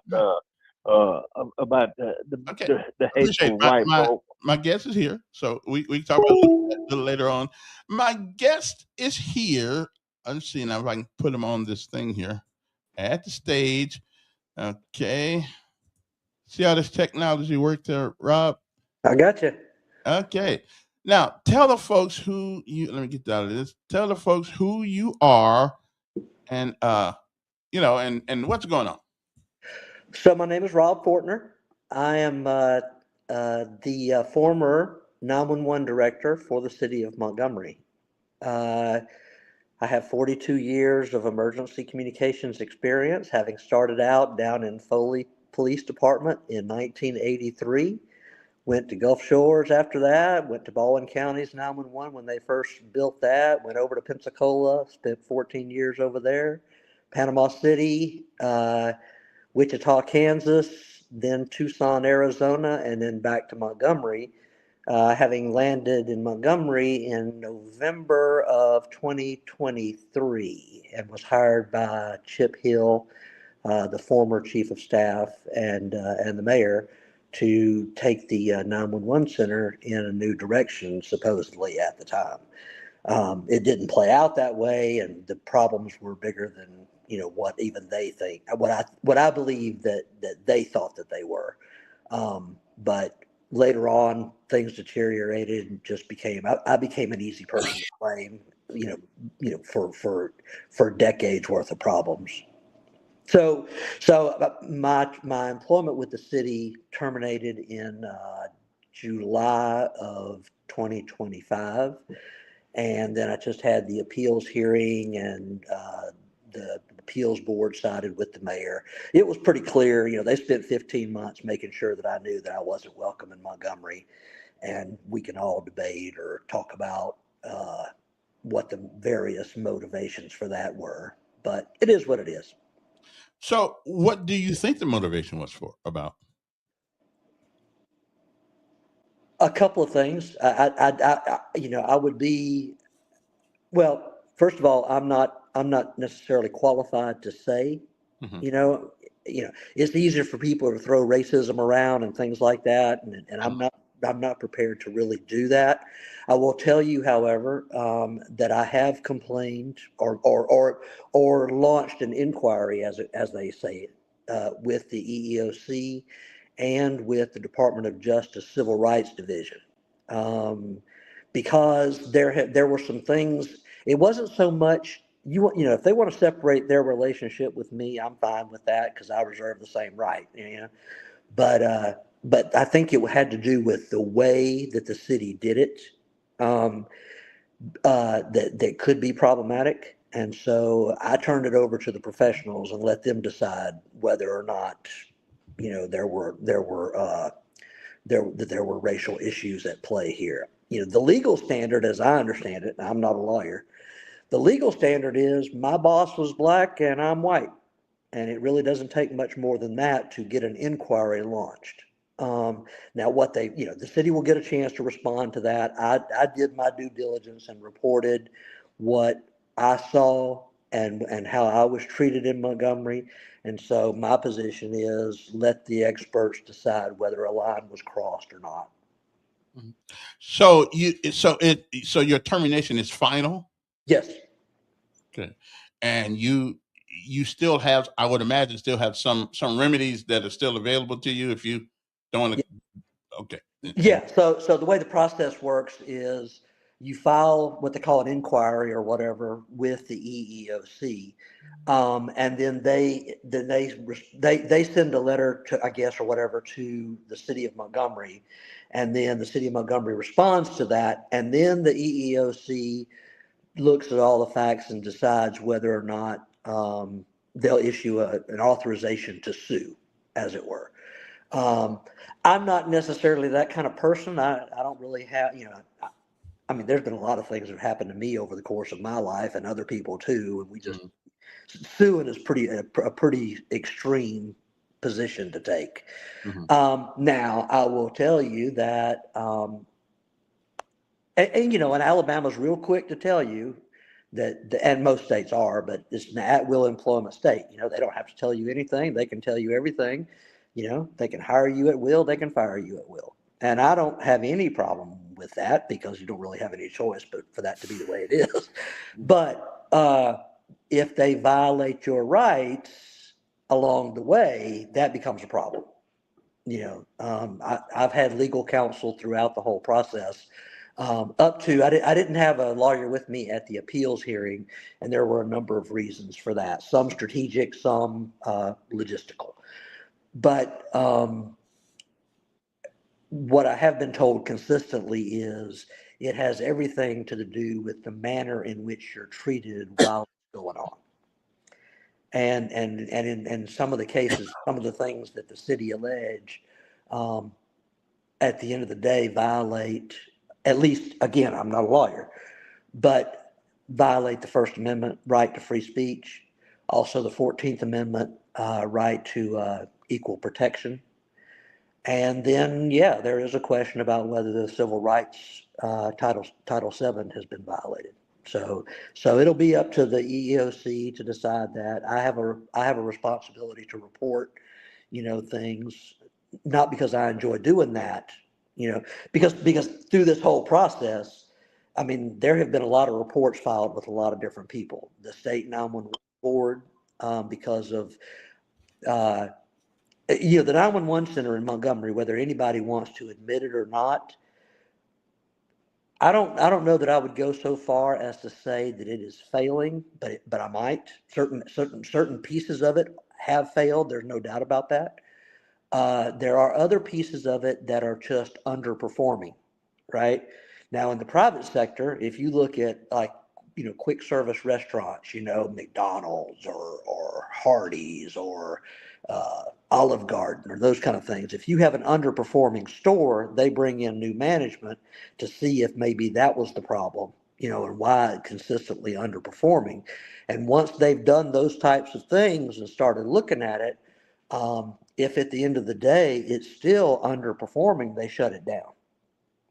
about Okay. the Appreciate hateful white my folk. my guest is here, so we can talk about it a little later on. My guest is here. Let's see now if I can put him on this thing here at the stage. Okay. See how this technology worked there, Rob? I got you. Okay. Now tell the folks who you. Let me get out of this. Tell the folks who you are, and and what's going on. So my name is Rob Fortner. I am the former 911 director for the city of Montgomery. Uh, I have 42 years of emergency communications experience, having started out down in Foley Police Department in 1983. Went to Gulf Shores after that, went to Baldwin County's 911 when they first built that, went over to Pensacola, spent 14 years over there, Panama City, Wichita, Kansas, then Tucson, Arizona, and then back to Montgomery, having landed in Montgomery in November of 2023 and was hired by Chip Hill, the former chief of staff, and the mayor to take the 911 center in a new direction, supposedly at the time. It didn't play out that way, and the problems were bigger than what even they think, what I believe that they thought that they were. But later on, things deteriorated and just became. I became an easy person to blame. For decades worth of problems. So my employment with the city terminated in July of 2025. And then I just had the appeals hearing, and the appeals board sided with the mayor. It was pretty clear, they spent 15 months making sure that I knew that I wasn't welcome in Montgomery. And we can all debate or talk about what the various motivations for that were. But it is what it is. So, what do you think the motivation was about? A couple of things. I would be. Well, first of all, I'm not necessarily qualified to say. Mhm. It's easier for people to throw racism around and things like that, and I'm not prepared to really do that. I will tell you, however, that I have complained or launched an inquiry, as they say it, with the EEOC and with the Department of Justice Civil Rights Division, because there were some things. It wasn't so much if they want to separate their relationship with me, I'm fine with that because I reserve the same right. But I think it had to do with the way that the city did it, that could be problematic. And so I turned it over to the professionals and let them decide whether or not there were racial issues at play here. The legal standard, as I understand it, I'm not a lawyer. The legal standard is my boss was black and I'm white. And it really doesn't take much more than that to get an inquiry launched. Now, the city will get a chance to respond to that. I did my due diligence and reported what I saw and how I was treated in Montgomery. And so my position is let the experts decide whether a line was crossed or not. So your termination is final? Yes. Okay. And you still have, I would imagine, still have some remedies that are still available to you if you don't want to. Okay. Yeah. So the way the process works is you file what they call an inquiry or whatever with the EEOC, and then they send a letter to, I guess, or whatever, to the city of Montgomery, and then the city of Montgomery responds to that, and then the EEOC looks at all the facts and decides whether or not they'll issue an authorization to sue, as it were. I'm not necessarily that kind of person. I don't really have, I mean, there's been a lot of things that have happened to me over the course of my life and other people too. And we just, suing is a pretty extreme position to take. Now, I will tell you that, and Alabama's real quick to tell you that, and most states are, but it's an at-will employment state. They don't have to tell you anything. They can tell you everything. They can hire you at will, they can fire you at will. And I don't have any problem with that because you don't really have any choice but for that to be the way it is. But if they violate your rights along the way, that becomes a problem. I've had legal counsel throughout the whole process. Up to I didn't have a lawyer with me at the appeals hearing, and there were a number of reasons for that. Some strategic, some logistical. But what I have been told consistently is it has everything to do with the manner in which you're treated while it's going on. And in some of the cases, some of the things that the city allege, at the end of the day, violate, at least, again, I'm not a lawyer, but violate the First Amendment right to free speech, also the 14th Amendment right to equal protection. And then, yeah, there is a question about whether the civil rights Title VII has been violated. So it'll be up to the EEOC to decide that. I have a responsibility to report, things, not because I enjoy doing that, because through this whole process, I mean, there have been a lot of reports filed with a lot of different people. The state 911 board, because of the 911 center in Montgomery, whether anybody wants to admit it or not, I don't know that I would go so far as to say that it is failing, but I might. Certain pieces of it have failed. There's no doubt about that. There are other pieces of it that are just underperforming, right? Now, in the private sector, if you look at quick service restaurants, McDonald's or Hardee's or Olive Garden or those kind of things. If you have an underperforming store, they bring in new management to see if maybe that was the problem, and why it's consistently underperforming. And once they've done those types of things and started looking at it, if at the end of the day it's still underperforming, they shut it down.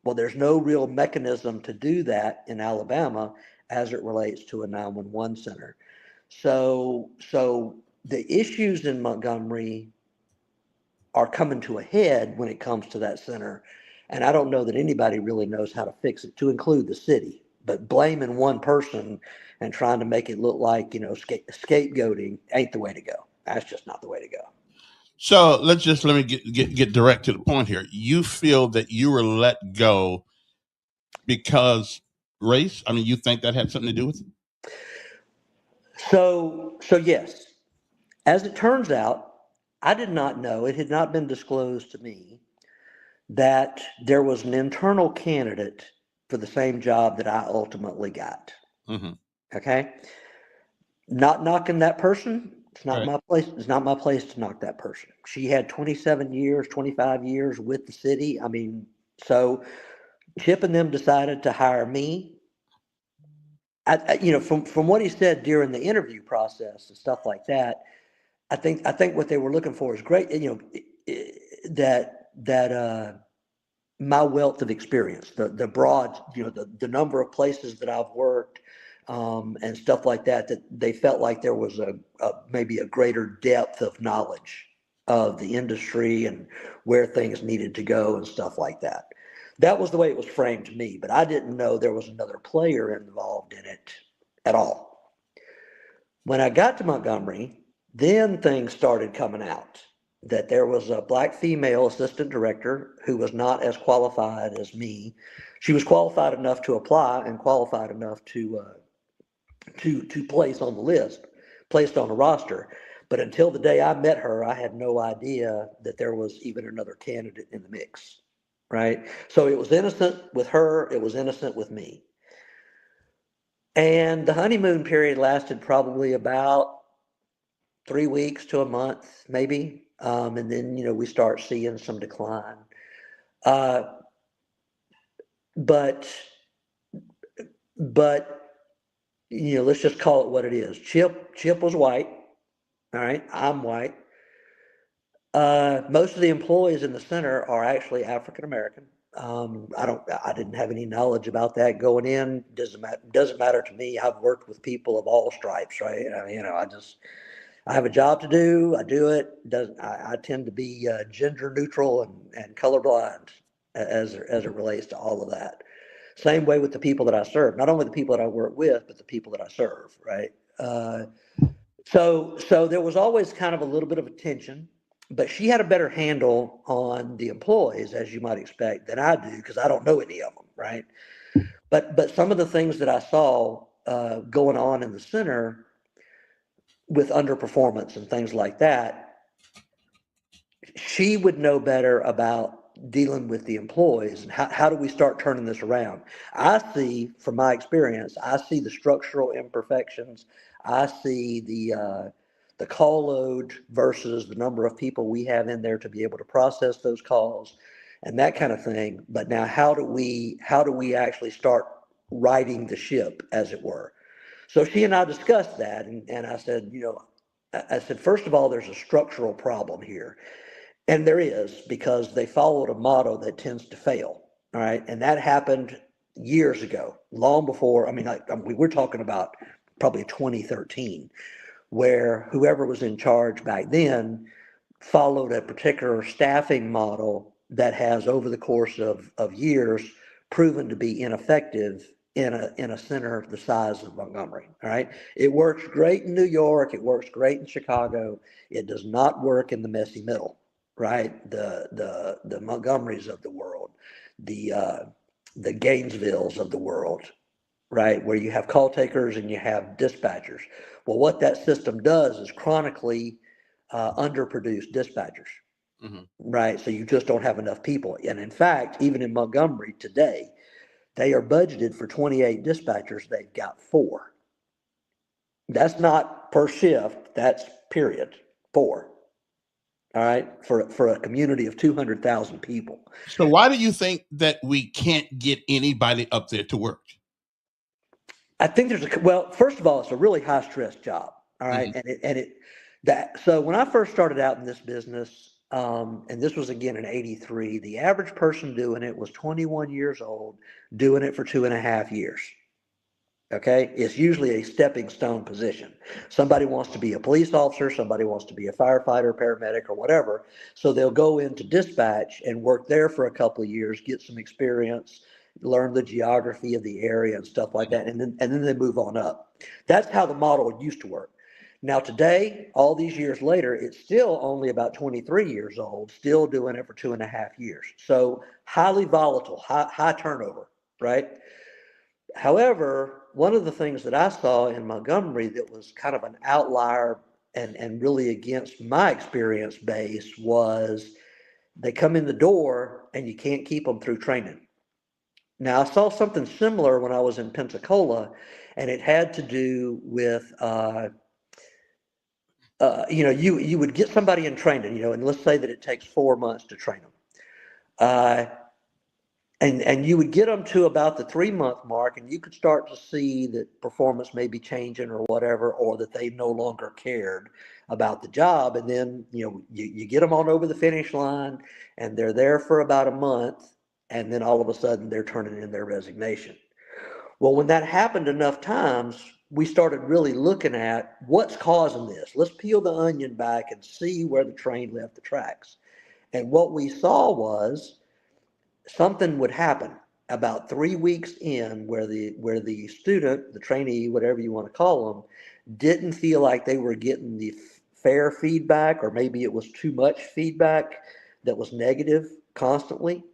Well, there's no real mechanism to do that in Alabama as it relates to a 911 center. So the issues in Montgomery are coming to a head when it comes to that center. And I don't know that anybody really knows how to fix it, to include the city. But blaming one person and trying to make it look like, scapegoating ain't the way to go. That's just not the way to go. So let me get direct to the point here. You feel that you were let go because race? I mean, you think that had something to do with it? So yes. As it turns out, I did not know, it had not been disclosed to me, that there was an internal candidate for the same job that I ultimately got. Mm-hmm. Okay? Not knocking that person. It's not Right. my place. It's not my place to knock that person. She had 27 years, 25 years with the city. I mean, so Chip and them decided to hire me. From what he said during the interview process and stuff like that, I think what they were looking for is great. That my wealth of experience, the broad, the number of places that I've worked, and stuff like that. That they felt like there was maybe a greater depth of knowledge of the industry and where things needed to go and stuff like that. That was the way it was framed to me, but I didn't know there was another player involved in it at all. When I got to Montgomery, then things started coming out that there was a black female assistant director who was not as qualified as me. She was qualified enough to apply and qualified enough to place on the list, placed on the roster. But until the day I met her, I had no idea that there was even another candidate in the mix, right? So it was innocent with her, it was innocent with me. And the honeymoon period lasted probably about 3 weeks to a month, maybe. And then, we start seeing some decline. But let's just call it what it is. Chip was white. All right. I'm white. Most of the employees in the center are actually African-American. I didn't have any knowledge about that going in. Doesn't matter to me. I've worked with people of all stripes, right? I have a job to do. I do it. I tend to be gender neutral and colorblind as it relates to all of that. Same way with the people that I serve. Not only the people that I work with, but the people that I serve. Right. So there was always kind of a little bit of a tension, but she had a better handle on the employees, as you might expect, than I do because I don't know any of them. Right. But some of the things that I saw going on in the center with underperformance and things like that, she would know better about dealing with the employees and how do we start turning this around. I see, from my experience, I see the structural imperfections. I see the call load versus the number of people we have in there to be able to process those calls and that kind of thing. But now how do we actually start righting the ship, as it were? So she and I discussed that, and I said, I said, first of all, there's a structural problem here. And there is, because they followed a motto that tends to fail. All right. And that happened years ago, long before. I mean, we're talking about probably 2013, where whoever was in charge back then followed a particular staffing model that has, over the course of years, proven to be ineffective in a center the size of Montgomery. All right. It works great in New York. It works great in Chicago. It does not work in the messy middle. Right. The Montgomerys of the world, the Gainesvilles of the world, right, where you have call takers and you have dispatchers. Well, what that system does is chronically underproduce dispatchers, right? So you just don't have enough people. And in fact, even in Montgomery today, they are budgeted for 28 dispatchers. They've got 4. That's not per shift. That's period. 4. All right, for a community of 200,000 people. So why do you think that we can't get anybody up there to work? I think well, first of all, it's a really high stress job. All right. So when I first started out in this business, and this was again in '83, the average person doing it was 21 years old, doing it for 2.5 years. Okay. It's usually a stepping stone position. Somebody wants to be a police officer, somebody wants to be a firefighter, paramedic, or whatever. So they'll go into dispatch and work there for a couple of years, get some experience, learn the geography of the area and stuff like that, and then they move on up. That's how the model used to work. Now today, all these years later, it's still only about 23 years old, still doing it for 2.5 years. So highly volatile, high turnover, right? However, one of the things that I saw in Montgomery that was kind of an outlier and really against my experience base was they come in the door and you can't keep them through training. Now, I saw something similar when I was in Pensacola, and it had to do with, you would get somebody in training, and let's say that it takes 4 months to train them. And you would get them to about the 3-month mark, and you could start to see that performance may be changing or whatever, or that they no longer cared about the job. And then, you get them on over the finish line, and they're there for about a month. And then all of a sudden they're turning in their resignation. Well, when that happened enough times, we started really looking at what's causing this. Let's peel the onion back and see where the train left the tracks. And what we saw was something would happen about 3 weeks in where the student, the trainee, whatever you want to call them, didn't feel like they were getting the fair feedback, or maybe it was too much feedback that was negative constantly.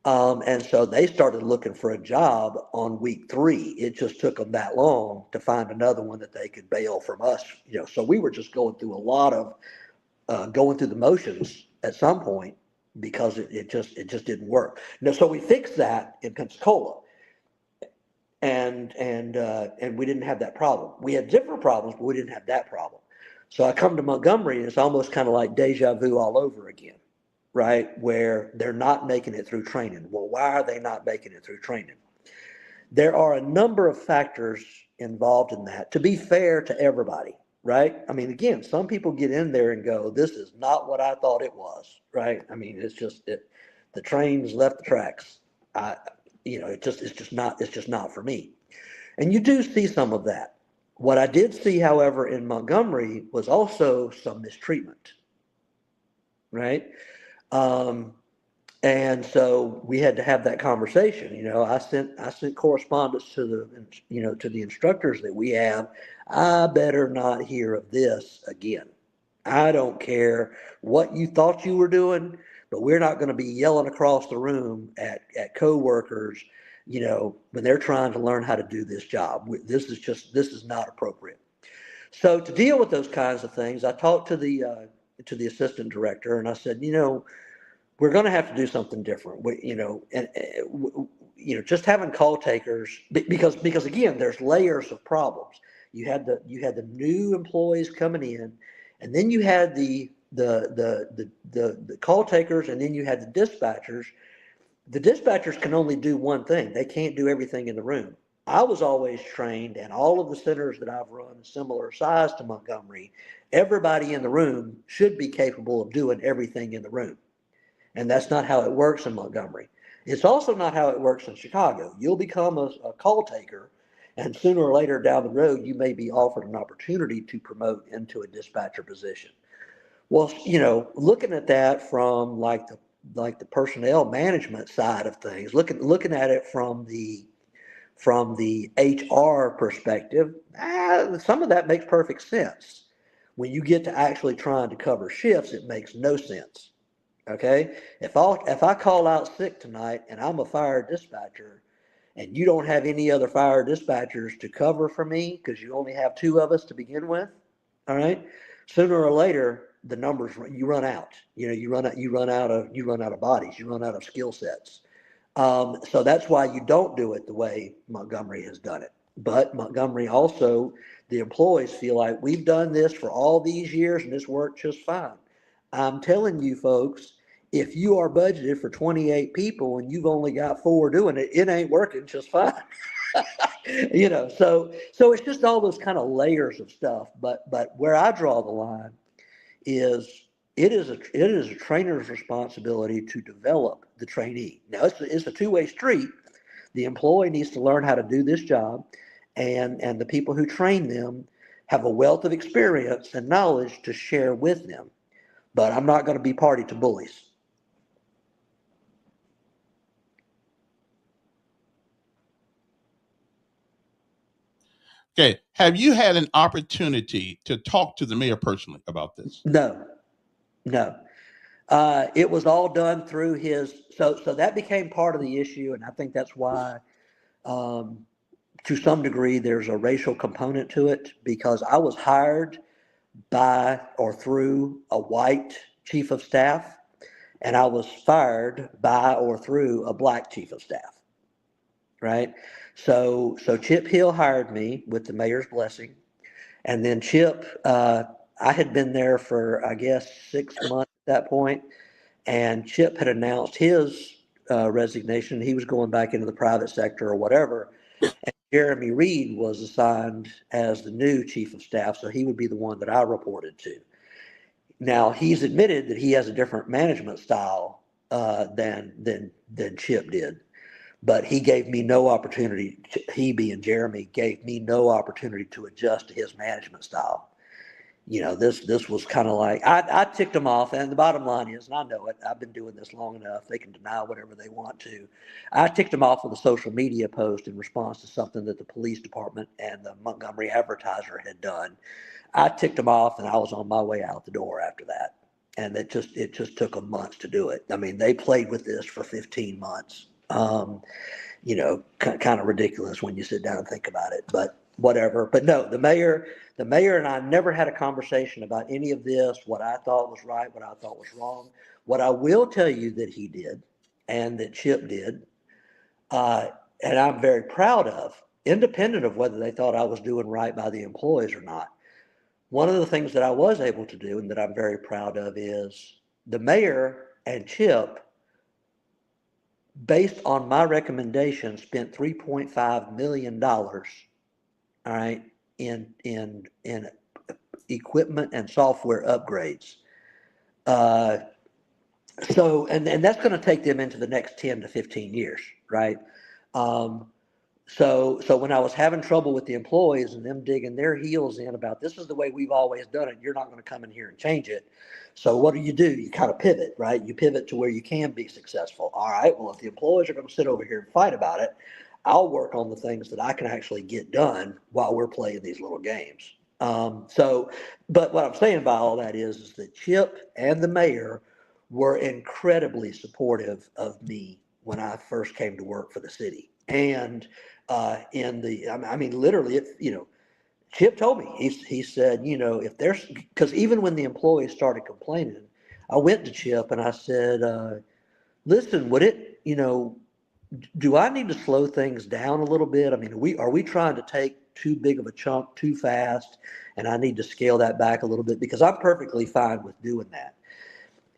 And so they started looking for a job on week 3. It just took them that long to find another one that they could bail from us. So we were just going through a lot of going through the motions at some point because it just didn't work. Now, so we fixed that in Pensacola, and we didn't have that problem. We had different problems, but we didn't have that problem. So I come to Montgomery, and it's almost kind of like deja vu all over again. Right, where they're not making it through training. Well, why are they not making it through training? There are a number of factors involved in that, to be fair to everybody, right? I mean, again, some people get in there and go, this is not what I thought it was, right? I mean, it's just the train's left the tracks. It's just not for me. And you do see some of that. What I did see, however, in Montgomery was also some mistreatment, right? Um, and so we had to have that conversation. I sent correspondence to the instructors that we have. I better not hear of this again. I don't care what you thought you were doing, but we're not going to be yelling across the room at coworkers, when they're trying to learn how to do this job. This is not appropriate. So to deal with those kinds of things, I talked to the assistant director, and I said, we're going to have to do something different. Just having call takers, because again, there's layers of problems. You had the new employees coming in, and then you had the call takers, and then you had the dispatchers. The dispatchers can only do one thing. They can't do everything in the room. I was always trained, and all of the centers that I've run similar size to Montgomery, everybody in the room should be capable of doing everything in the room. And that's not how it works in Montgomery. It's also not how it works in Chicago. You'll become a call taker, and sooner or later down the road, you may be offered an opportunity to promote into a dispatcher position. Well, looking at that from like the personnel management side of things, looking at it from the HR perspective, some of that makes perfect sense. When you get to actually trying to cover shifts, it makes no sense. Okay, if I call out sick tonight and I'm a fire dispatcher, and you don't have any other fire dispatchers to cover for me because you only have two of us to begin with, all right, sooner or later the numbers, you run out. You run out of bodies. You run out of skill sets. So that's why you don't do it the way Montgomery has done it. But Montgomery also, the employees feel like we've done this for all these years and this worked just fine. I'm telling you folks, if you are budgeted for 28 people and you've only got 4 doing it, it ain't working just fine. So it's just all those kind of layers of stuff. But where I draw the line is it is a trainer's responsibility to develop the trainee. Now it's a two-way street. The employee needs to learn how to do this job, and the people who train them have a wealth of experience and knowledge to share with them. But I'm not going to be party to bullies. Okay. Have you had an opportunity to talk to the mayor personally about this? No. It was all done through his. So that became part of the issue, and I think that's why, to some degree, there's a racial component to it, because I was hired by or through a white chief of staff, and I was fired by or through a black chief of staff. Right. So Chip Hill hired me with the mayor's blessing, and then Chip, I had been there for, I guess, 6 months at that point, and Chip had announced his resignation. He was going back into the private sector or whatever. And Jeremy Reed was assigned as the new chief of staff, so he would be the one that I reported to. Now, he's admitted that he has a different management style than Chip did. But he gave me no opportunity, he being Jeremy, gave me no opportunity to adjust to his management style. This was kind of like, I ticked them off, and the bottom line is, and I know it, I've been doing this long enough, they can deny whatever they want to. I ticked them off with a social media post in response to something that the police department and the Montgomery Advertiser had done. I ticked them off, and I was on my way out the door after that. And it just took them months to do it. I mean, they played with this for 15 months. Kind of ridiculous when you sit down and think about it, but whatever. But no, the mayor and I never had a conversation about any of this, what I thought was right, what I thought was wrong. What I will tell you that he did, and that Chip did, and I'm very proud of, independent of whether they thought I was doing right by the employees or not. One of the things that I was able to do and that I'm very proud of is the mayor and Chip, based on my recommendation, spent $3.5 million, all right, in equipment and software upgrades. So that's going to take them into the next 10 to 15 years, right? So when I was having trouble with the employees and them digging their heels in about this is the way we've always done it, you're not going to come in here and change it. So what do? You kind of pivot, right? You pivot to where you can be successful. All right, well, if the employees are going to sit over here and fight about it, I'll work on the things that I can actually get done while we're playing these little games. But what I'm saying by all that is that Chip and the mayor were incredibly supportive of me when I first came to work for the city. And I mean, literally, Chip told me, he said, if there's, because even when the employees started complaining, I went to Chip and I said, listen, do I need to slow things down a little bit? I mean, are we trying to take too big of a chunk too fast? And I need to scale that back a little bit because I'm perfectly fine with doing that.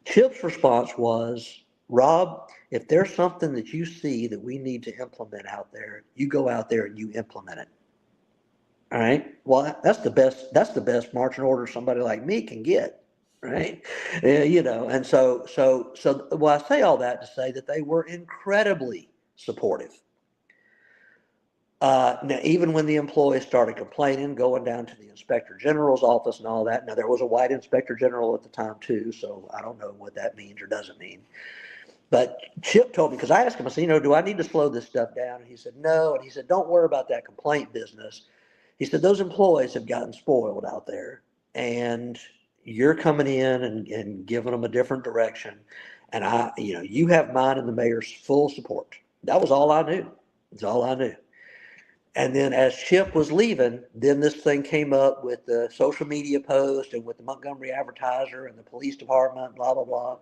Chip's response was, Rob, if there's something that you see that we need to implement out there, you go out there and you implement it. All right. Well, that's the best marching order somebody like me can get. Right. And so, well, I say all that to say that they were incredibly supportive. Now, even when the employees started complaining, going down to the inspector general's office and all that. Now, there was a white inspector general at the time too, so I don't know what that means or doesn't mean. But Chip told me, because I asked him, I said, do I need to slow this stuff down? And he said, no. And he said, don't worry about that complaint business. He said, those employees have gotten spoiled out there, and you're coming in and giving them a different direction. And you have mine and the mayor's full support. That was all I knew. That's all I knew. And then as Chip was leaving, then this thing came up with the social media post and with the Montgomery Advertiser and the police department, blah, blah, blah.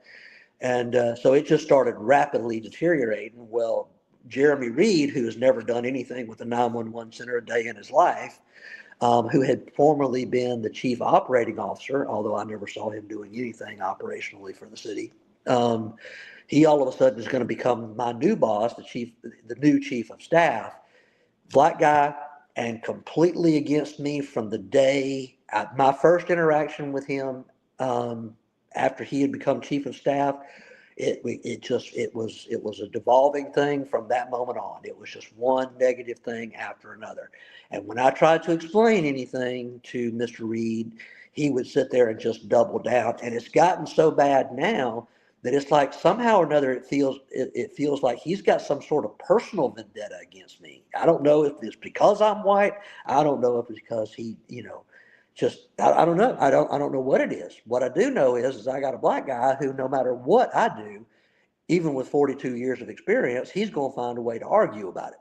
And so it just started rapidly deteriorating. Well, Jeremy Reed, who has never done anything with the 911 center a day in his life, who had formerly been the chief operating officer, although I never saw him doing anything operationally for the city, he all of a sudden is going to become my new boss, the new chief of staff. Black guy, and completely against me from the day my first interaction with him after he had become chief of staff. It was a devolving thing from that moment on. It was just one negative thing after another. And when I tried to explain anything to Mr. Reed, he would sit there and just double down. And it's gotten so bad now that it's like somehow or another it feels like he's got some sort of personal vendetta against me. I don't know if it's because I'm white. I don't know if it's because he, I don't know. I don't know what it is. What I do know is I got a black guy who, no matter what I do, even with 42 years of experience, he's going to find a way to argue about it.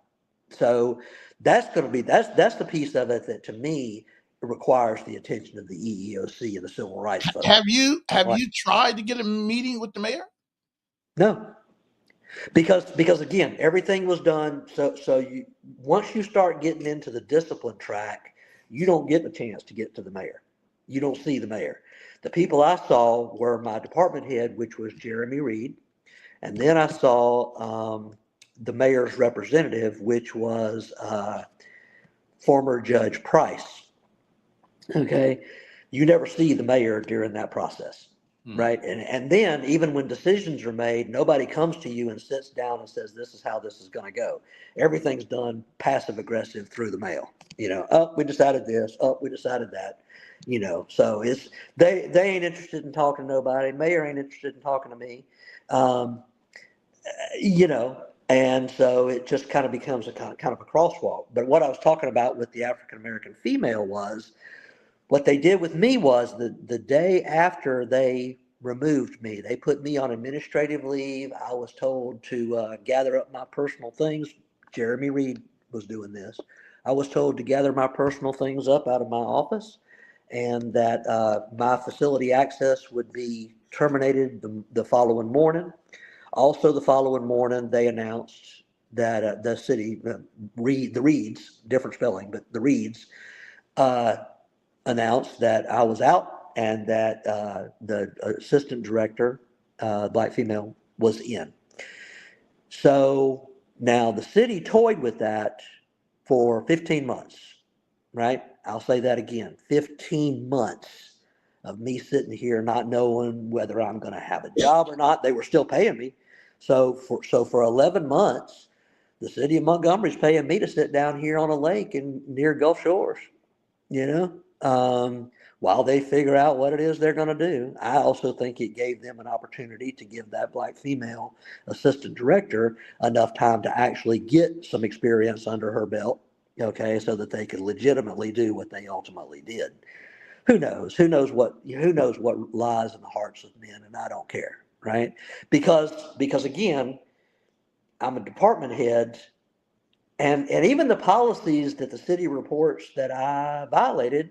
So that's the piece of it that to me requires the attention of the EEOC and the civil rights folks. Have you tried to get a meeting with the mayor? No, because again, everything was done. So once you start getting into the discipline track, you don't get the chance to get to the mayor. You don't see the mayor. The people I saw were my department head, which was Jeremy Reed, and then I saw the mayor's representative, which was former Judge Price. Okay, you never see the mayor during that process, right? And then even when decisions are made, nobody comes to you and sits down and says, this is how this is going to go. Everything's done passive aggressive through the mail. We decided this, we decided that. So they ain't interested in talking to nobody. Mayor ain't interested in talking to me. And so it just kind of becomes a kind of a crosswalk. But what I was talking about with the African American female was, what they did with me was the day after they removed me, they put me on administrative leave. I was told to gather up my personal things. Jeremy Reed was doing this. I was told to gather my personal things up out of my office, and that my facility access would be terminated the following morning. Also, the following morning, they announced that the city, the Reeds, different spelling, but the Reeds, announced that I was out and that the assistant director, black female, was in. So now the city toyed with that for 15 months, right? I'll say that again, 15 months of me sitting here not knowing whether I'm going to have a job or not. They were still paying me. So for 11 months, The city of Montgomery's paying me to sit down here on a lake near Gulf Shores, you know, while they figure out what it is they're going to do. I also think it gave them an opportunity to give that black female assistant director enough time to actually get some experience under her belt, okay, so that they could legitimately do what they ultimately did. Who knows? Who knows what lies in the hearts of men, and I don't care, right? Because again, I'm a department head, and even the policies that the city reports that I violated,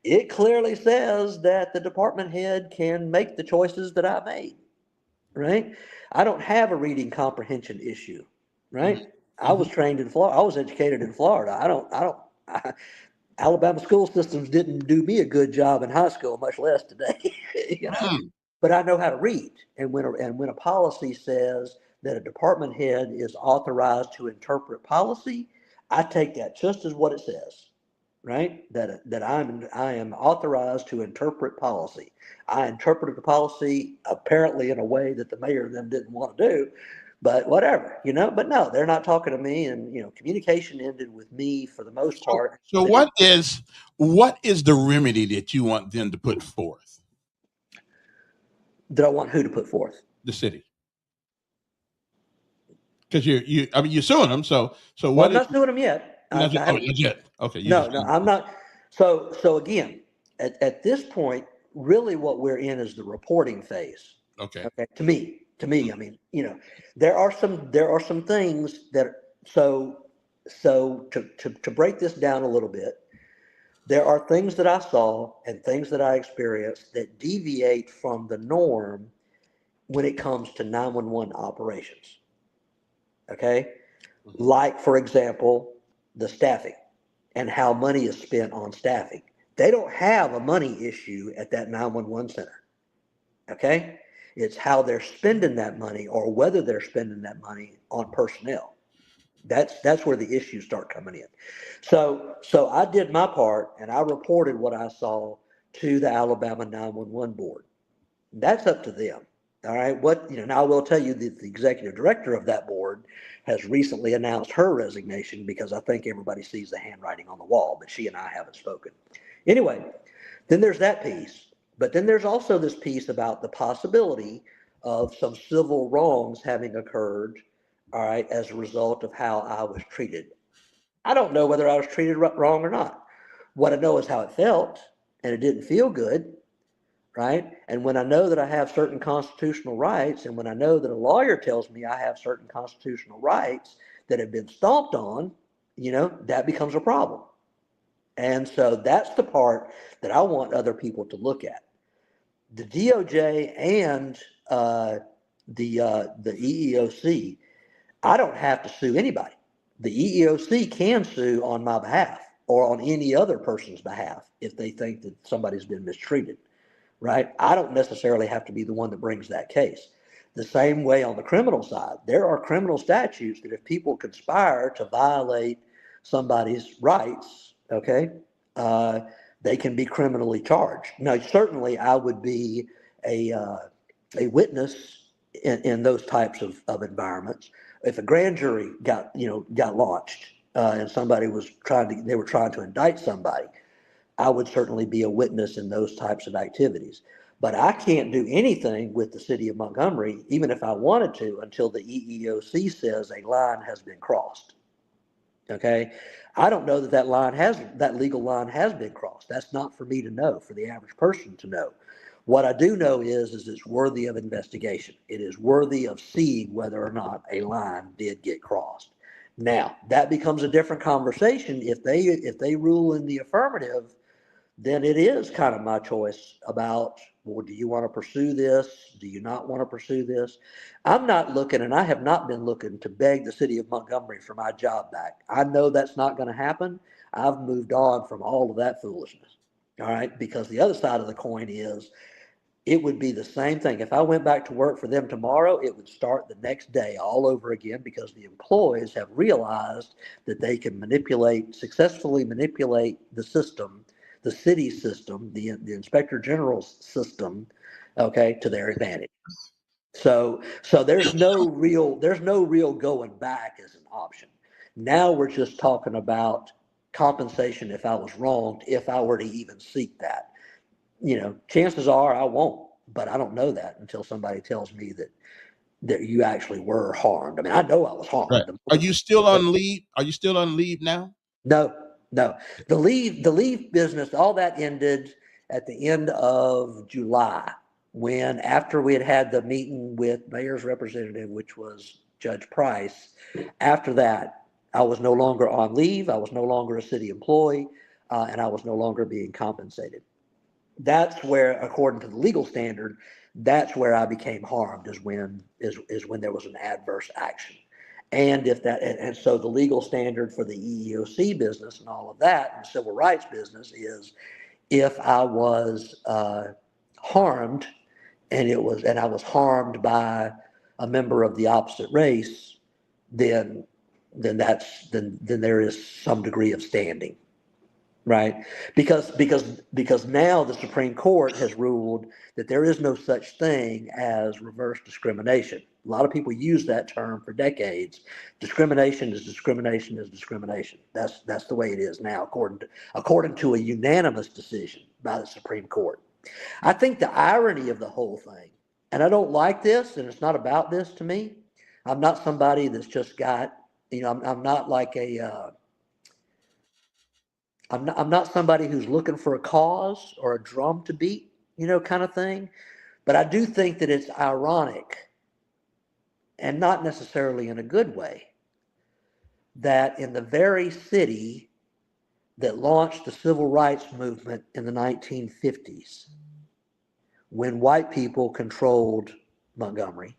it clearly says that the department head can make the choices that I made, right? I don't have a reading comprehension issue, right? Mm-hmm. I was trained in Florida. I was educated in Florida. Alabama school systems didn't do me a good job in high school, much less today, you know. Mm. But I know how to read, and when a policy says that a department head is authorized to interpret policy, I take that just as what it says, right? That I am authorized to interpret policy. I interpreted the policy apparently in a way that the mayor and them didn't want to do, but whatever, you know. But no, they're not talking to me, and you know, communication ended with me for the most part. So what is the remedy that you want them to put forth? That I want who to put forth? The city. Because you're suing them. So Well, what I'm not suing them yet. not yet. Okay. No, I'm not. So again, at this point, really what we're in is the reporting phase. Okay. Okay. To me, I mean, you know, there are some things that, so to break this down a little bit, there are things that I saw and things that I experienced that deviate from the norm when it comes to 911 operations. Okay. Like, for example, the staffing and how money is spent on staffing. They don't have a money issue at that 911 center. Okay. It's how they're spending that money, or whether they're spending that money on personnel. That's where the issues start coming in. So I did my part, and I reported what I saw to the Alabama 911 board. That's up to them. All right. Now I will tell you that the executive director of that board has recently announced her resignation, because I think everybody sees the handwriting on the wall, but she and I haven't spoken. Anyway, then there's that piece. But then there's also this piece about the possibility of some civil wrongs having occurred, all right, as a result of how I was treated. I don't know whether I was treated wrong or not. What I know is how it felt, and it didn't feel good, right? And when I know that I have certain constitutional rights, and when I know that a lawyer tells me I have certain constitutional rights that have been stomped on, you know, that becomes a problem. And so that's the part that I want other people to look at. The DOJ and the EEOC, I don't have to sue anybody. The EEOC can sue on my behalf or on any other person's behalf if they think that somebody's been mistreated, right? I don't necessarily have to be the one that brings that case. The same way on the criminal side, there are criminal statutes that if people conspire to violate somebody's rights, okay, they can be criminally charged. Now, certainly I would be a witness in those types of environments. If a grand jury got launched and somebody they were trying to indict somebody, I would certainly be a witness in those types of activities. But I can't do anything with the city of Montgomery, even if I wanted to, until the EEOC says a line has been crossed. Okay, I don't know that legal line has been crossed. That's not for me to know, for the average person to know. What I do know is it's worthy of investigation. It is worthy of seeing whether or not a line did get crossed. Now, that becomes a different conversation. If they rule in the affirmative, then it is kind of my choice about, well, do you want to pursue this? Do you not want to pursue this? I'm not looking, and I have not been looking to beg the city of Montgomery for my job back. I know that's not going to happen. I've moved on from all of that foolishness. All right. Because the other side of the coin is, it would be the same thing. If I went back to work for them tomorrow, it would start the next day all over again, because the employees have realized that they can successfully manipulate the system, the city system, the inspector general's system, okay, to their advantage. So there's no real going back as an option. Now we're just talking about compensation if I was wronged, if I were to even seek that. Chances are I won't, but I don't know that until somebody tells me that you actually were harmed. I mean, I know I was Right. harmed. Are you still on leave? Are you still on leave now? No, no. The leave business, all that ended at the end of July, when after we had the meeting with mayor's representative, which was Judge Price. After that, I was no longer on leave. I was no longer a city employee, and I was no longer being compensated. That's where, according to the legal standard, that's where I became harmed, is when there was an adverse action. And if that and so the legal standard for the EEOC business and all of that and civil rights business is, if I was harmed, and I was harmed by a member of the opposite race, then then there is some degree of standing. Right? Because now the Supreme Court has ruled that there is no such thing as reverse discrimination. A lot of people use that term for decades. Discrimination is discrimination is discrimination. That's the way it is now, according to a unanimous decision by the Supreme Court. I think the irony of the whole thing, and I don't like this, and it's not about this to me. I'm not somebody that's just got, I'm not like I'm not somebody who's looking for a cause or a drum to beat, kind of thing. But I do think that it's ironic, and not necessarily in a good way, that in the very city that launched the civil rights movement in the 1950s, when white people controlled Montgomery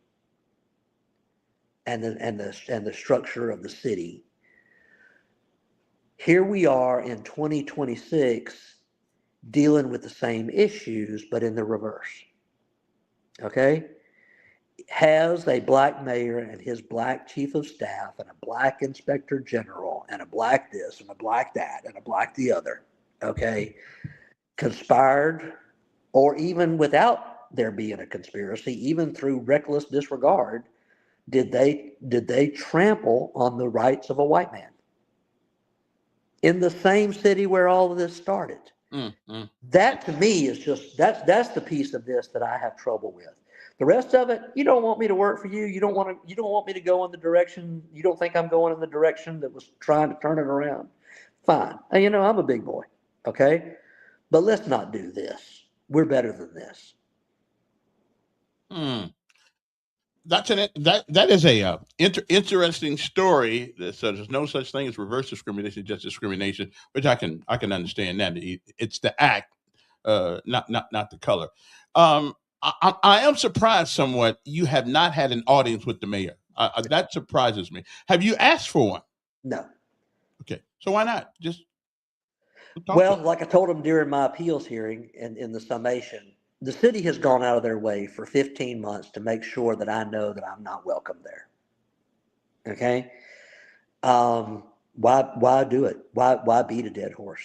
and the structure of the city, here we are in 2026 dealing with the same issues, but in the reverse. Okay? Has a black mayor and his black chief of staff and a black inspector general and a black this and a black that and a black the other, okay, conspired, or even without there being a conspiracy, even through reckless disregard, did they trample on the rights of a white man in the same city where all of this started? That to me is just that's the piece of this that I have trouble with. The rest of it, you don't want me to work for you. You don't want me to go in the direction. You don't think I'm going in the direction that was trying to turn it around. Fine. And I'm a big boy. Okay. But let's not do this. We're better than this. That is a interesting story. So there's no such thing as reverse discrimination, just discrimination, which I can understand that it's the act, not the color. I am surprised somewhat you have not had an audience with the mayor. That surprises me. Have you asked for one? No. Okay, so why not? Just well, like I told him during my appeals hearing and in the summation, the city has gone out of their way for 15 months to make sure that I know that I'm not welcome there. Okay. Why do it? Why beat a dead horse?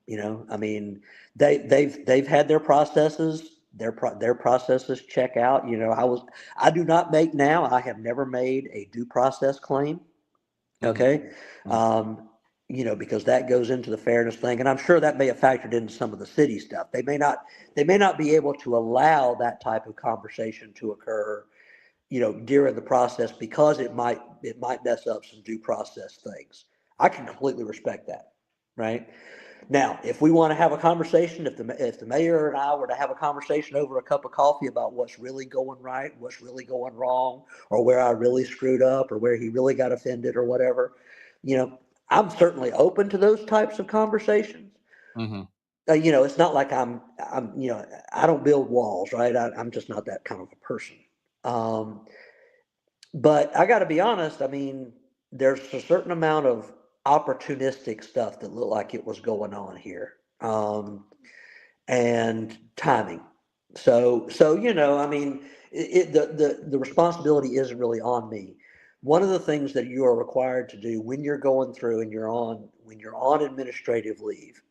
I mean, they've had their processes. Their processes check out. I do not make now. I have never made a due process claim. Okay. Because that goes into the fairness thing, and I'm sure that may have factored into some of the city stuff. They may not be able to allow that type of conversation to occur, during the process, because it might mess up some due process things. I can completely respect that, right? Now, if we want to have a conversation, if the mayor and I were to have a conversation over a cup of coffee about what's really going right, what's really going wrong, or where I really screwed up, or where he really got offended, or whatever, I'm certainly open to those types of conversations. It's not like I'm I don't build walls, right? I'm just not that kind of a person. But I got to be honest. I mean, there's a certain amount of opportunistic stuff that looked like it was going on here, and timing. So I mean, the responsibility isn't really on me. One of the things that you are required to do when you're going through and when you're on administrative leave,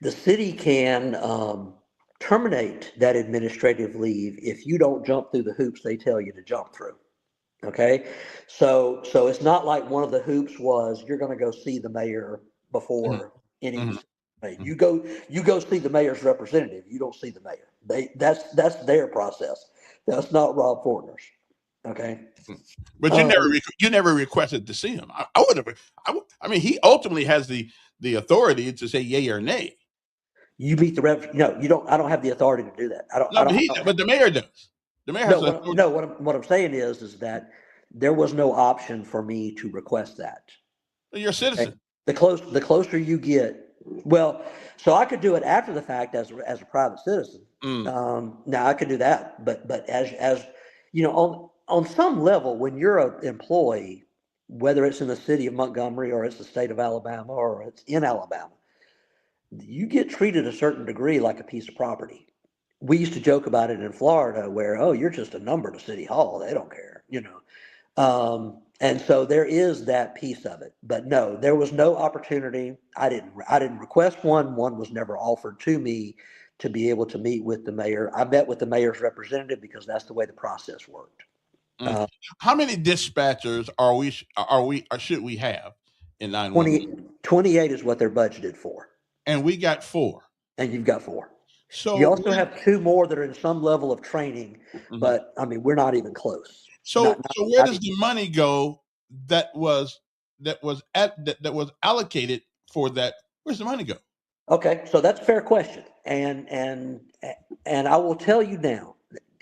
the city can terminate that administrative leave if you don't jump through the hoops they tell you to jump through. Okay, so it's not like one of the hoops was you're going to go see the mayor Mhm, before any mhm, decision is made. mhm. You go see the mayor's representative. You don't see the mayor. That's their process. That's not Rob Fortner's. Okay. But Um, you never requested to see him. I would have. I mean, he ultimately has the authority to say yay or nay. you meet the rep. No, you don't. I don't have the authority to do that. I don't. I No, don't. I don't but the mayor does. The mayor no. has the authority. What I'm saying is that there was no option for me to request that. You're a Okay. citizen. The closer you get, well, so I could do it after the fact as a private citizen. Mm, Now I could do that, but as you know, on some level, when you're an employee, whether it's in the city of Montgomery or it's the state of Alabama or it's in Alabama, you get treated a certain degree like a piece of property. We used to joke about it in Florida, where oh, you're just a number to City Hall; they don't care, you know. And so there is that piece of it, but no, there was no opportunity. I didn't request one. One was never offered to me to be able to meet with the mayor. I met with the mayor's representative because that's the way the process worked. mm. Uh, How many dispatchers or should we have in 911? 28 is what they're budgeted for, And we got 4. and you've got four. You So also have two more that are in some level of training, mhm. but I mean, we're not even close. So where Not does the money go that was that was allocated for that? Where's the money go? Okay, so that's a fair question, and I will tell you now,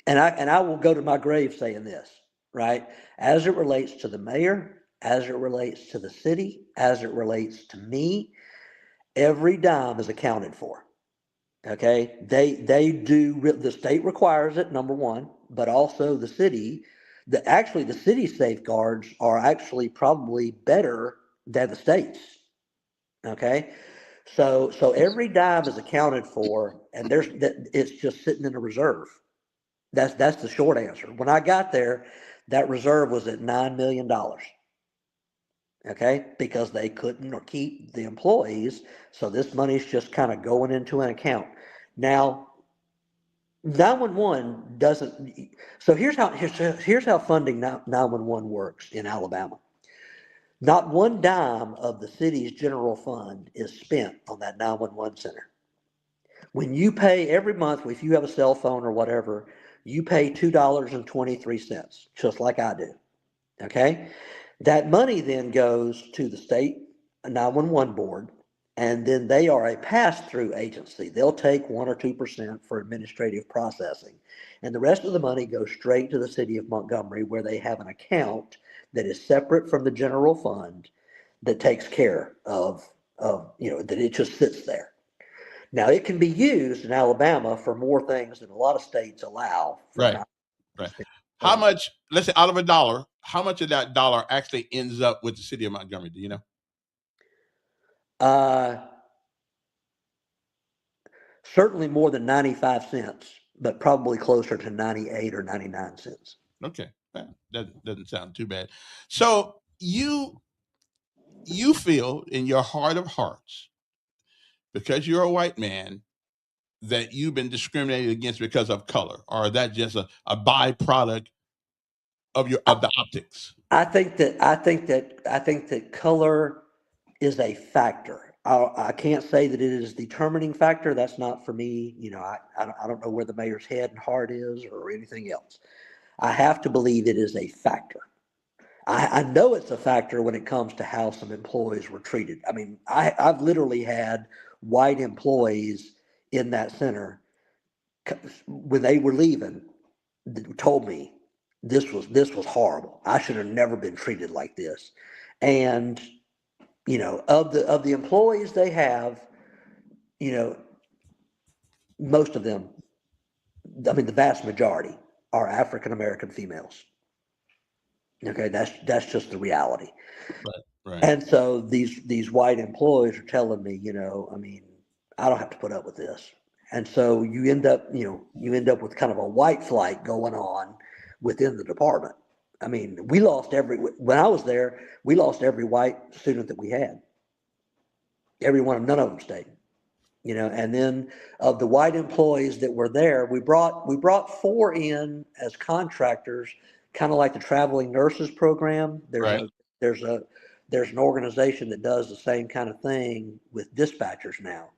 and I will go to my grave saying this, right? As it relates to the mayor, as it relates to the city, as it relates to me, every dime is accounted for. Okay, they do the state requires it, number one, but also the city. The city safeguards are actually probably better than the states. Okay, so every dime is accounted for, and it's just sitting in a reserve. That's the short answer. When I got there, that reserve was at $9 million. Okay, because they couldn't or keep the employees, so this money's just kind of going into an account. Now, 911 doesn't. So here's how funding 911 works in Alabama. Not one dime of the city's general fund is spent on that 911 center. When you pay every month, if you have a cell phone or whatever, you pay $2.23, just like I do. Okay? That money then goes to the state 911 board, and then they are a pass-through agency. They'll take 1 or 2% for administrative processing. And the rest of the money goes straight to the city of Montgomery, where they have an account that is separate from the general fund that takes care of that it just sits there. Now, it can be used in Alabama for more things than a lot of states allow for Right, not right. spending How money. much? Let's say out of a dollar, how much of that dollar actually ends up with the city of Montgomery? Do you know? Uh, Certainly more than 95 cents, but probably closer to 98 or 99 cents. Okay, that doesn't sound too bad. So you feel in your heart of hearts, because you're a white man, that you've been discriminated against because of color, or that just a byproduct of the optics? I think that color is a factor. I can't say that it is the determining factor. That's not for me. I don't know where the mayor's head and heart is or anything else. I have to believe it is a factor. I know it's a factor when it comes to how some employees were treated. I mean, I've literally had white employees in that center when they were leaving told me this was horrible. I should have never been treated like this. And of the employees they have, you know, most of them, I mean, the vast majority are African American females. Okay, that's just the reality. Right, right. And so these white employees are telling me, I mean, I don't have to put up with this. And so you end up with kind of a white flight going on within the department. I mean, when I was there, we lost every white student that we had. None of them stayed. And then of the white employees that were there, we brought four in as contractors kind of like the traveling nurses program. Right. There's an organization that does the same kind of thing with dispatchers now.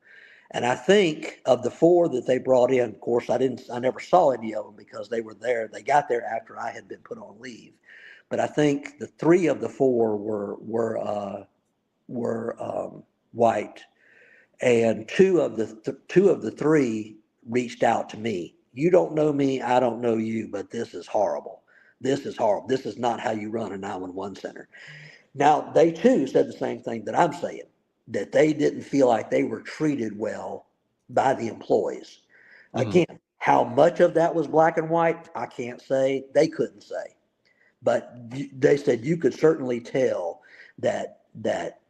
And I think of the 4 that they brought in, of course, I never saw any of them because they were there. They got there after I had been put on leave. But I think the 3 of the 4 were white, and two of the 3 reached out to me. You don't know me, I don't know you, but this is horrible. This is horrible. This is not how you run a 911 center. Now, they too said the same thing that I'm saying, that they didn't feel like they were treated well by the employees. Again, how much of that was black and white, I can't say. They couldn't say. But they said you could certainly tell that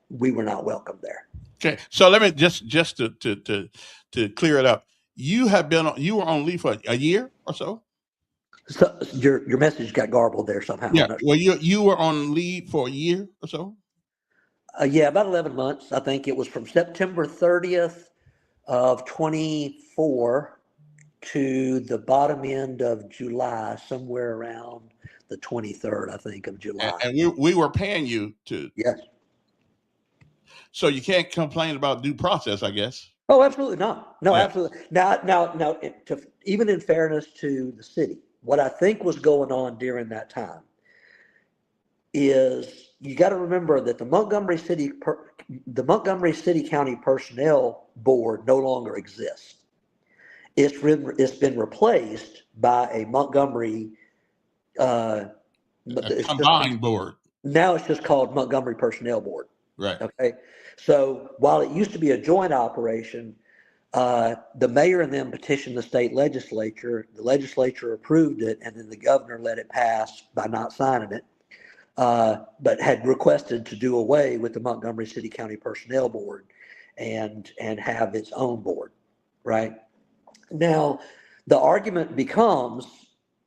we were not welcome there. Okay, so let me just to clear it up. You were on leave for a year or so. So your message got garbled there somehow. Yeah. Well, you were on leave for a year or so. Yeah, about 11 months. I think it was from September 30th of 24 to the bottom end of July, somewhere around the 23rd, I think, of July. And we were paying you to. Yes. So you can't complain about due process, I guess. Oh, absolutely not. No, Yeah. absolutely. Now, even in fairness to the city, what I think was going on during that time is you got to remember that the Montgomery City County Personnel Board no longer exists. It's been replaced by a Montgomery combined board. Now it's just called Montgomery Personnel Board. Right. Okay. So while it used to be a joint operation, the mayor and them petitioned the state legislature. The legislature approved it, and then the governor let it pass by not signing it, but had requested to do away with the Montgomery City County Personnel Board and have its own board. Right. Now, the argument becomes,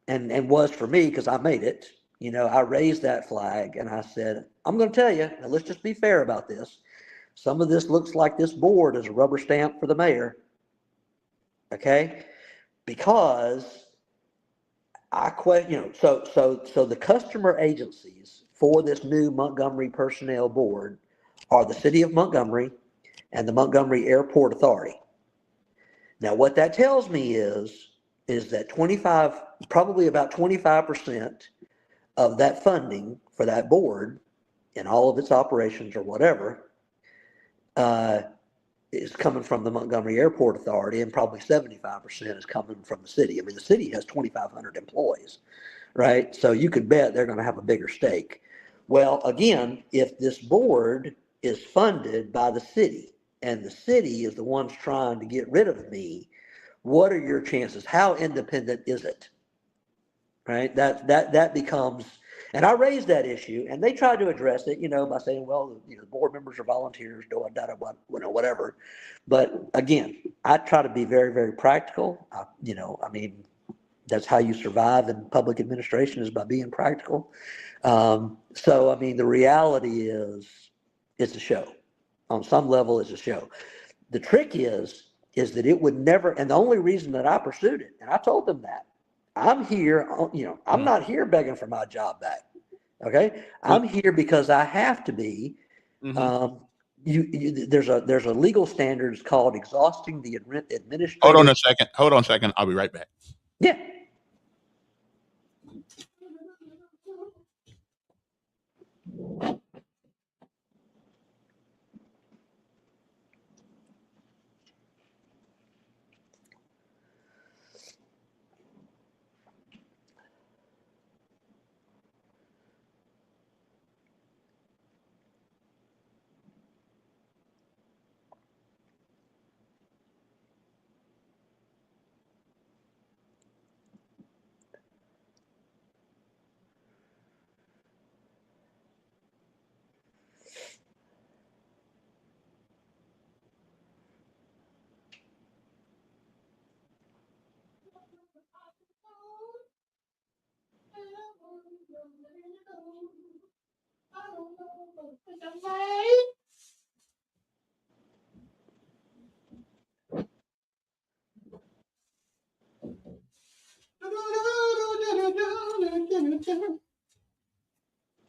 and was for me, because I made it, I raised that flag and I said, I'm going to tell you, now let's just be fair about this. Some of this looks like this board is a rubber stamp for the mayor. Okay? Because so the customer agencies for this new Montgomery Personnel Board are the City of Montgomery and the Montgomery Airport Authority. Now, what that tells me is that probably about 25% of that funding for that board and all of its operations or whatever is coming from the Montgomery Airport Authority, and probably 75% is coming from the city. I mean, the city has 2,500 employees, right? So you could bet they're going to have a bigger stake. Well, again, if this board is funded by the city, and the city is the ones trying to get rid of me, what are your chances? How independent is it? Right? That becomes, and I raised that issue, and they tried to address it, by saying, well, board members are volunteers, whatever. But again, I try to be very, very practical. That's how you survive in public administration, is by being practical. The reality is, it's a show. On some level, it's a show. The trick is that it would never, and the only reason that I pursued it, and I told them that, I'm here, I'm not here begging for my job back. Okay. I'm here because I have to be. There's a legal standard called exhausting the administrative. Hold on a second. I'll be right back. Yeah.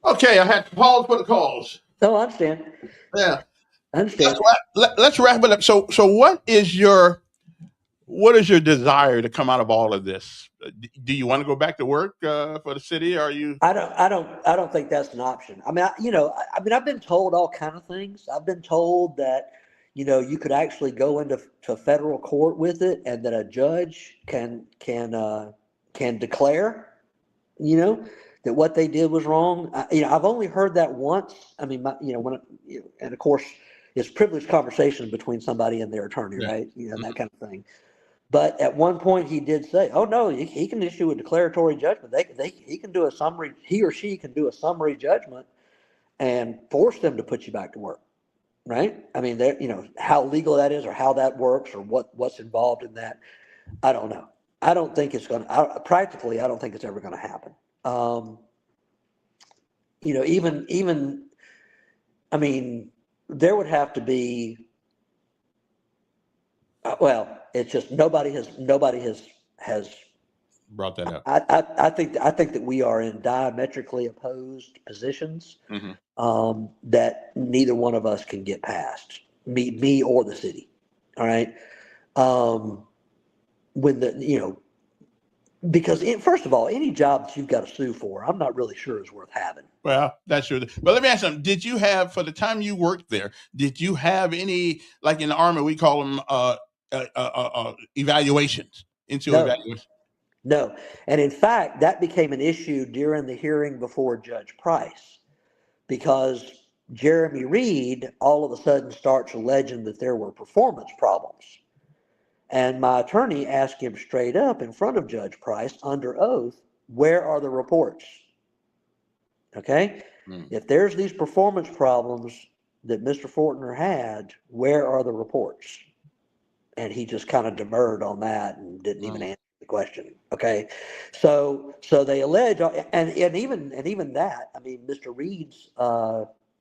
Okay, I had to pause for the calls. No, I understand. Yeah. I understand. Let's wrap it up. So what is your desire to come out of all of this? Do you want to go back to work for the city? Are you? I don't think that's an option. I mean, I've been told all kind of things. I've been told that, you could actually go into to federal court with it, and that a judge can declare, that what they did was wrong. I've only heard that once. I mean, and of course, it's privileged conversation between somebody and their attorney, Yeah. right? That kind of thing. But at one point, he did say, "Oh no, he can issue a declaratory judgment. He can do a summary. He or she can do a summary judgment and force them to put you back to work." Right? I mean, how legal that is, or how that works, or what's involved in that. I don't know. I don't think it's going to practically. I don't think it's ever going to happen. Even I mean, there would have to be. Well, it's just nobody has Brought that up. I think that we are in diametrically opposed positions that neither one of us can get past, me or the city. All right. Because first of all, any job that you've got to sue for, I'm not really sure is worth having. Well, that's true. But let me ask you something. Did you have, for the time you worked there, did you have any, like in the Army, we call them evaluations, No. evaluations? No. And in fact, that became an issue during the hearing before Judge Price, because Jeremy Reed all of a sudden starts alleging that there were performance problems. And my attorney asked him straight up in front of Judge Price under oath, where are the reports? Okay? If there's these performance problems that Mr. Fortner had, where are the reports? And he just kind of demurred on that and didn't even answer the question. Okay, so they allege, and even that. I mean, Mr. Reed's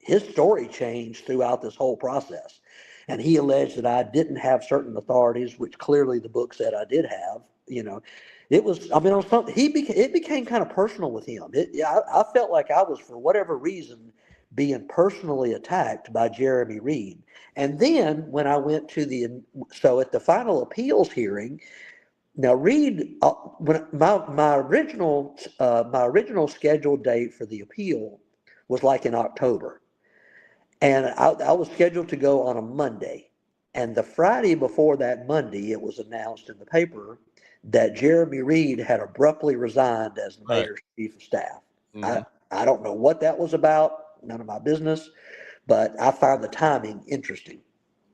his story changed throughout this whole process, and he alleged that I didn't have certain authorities, which clearly the book said I did have. It was. I mean, on something it became kind of personal with him. I felt like I was, for whatever reason, being personally attacked by Jeremy Reed. And then when I went to at the final appeals hearing, now Reed, when my original scheduled date for the appeal was like in October, and I was scheduled to go on a Monday, and the Friday before that Monday, it was announced in the paper that Jeremy Reed had abruptly resigned as the mayor's chief of staff. I don't know what that was about, none of my business, but I found the timing interesting,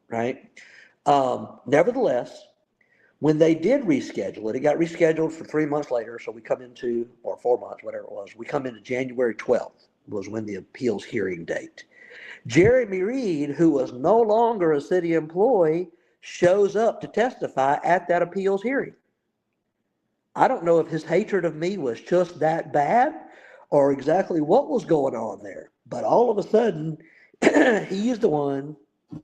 right? Nevertheless, when they did reschedule it got rescheduled for 3 months later. So we come into, or 4 months, whatever it was, we come into January 12th was when the appeals hearing date. Jeremy Reed, who was no longer a city employee, shows up to testify at that appeals hearing. I don't know if his hatred of me was just that bad or exactly what was going on there, but all of a sudden, he's the one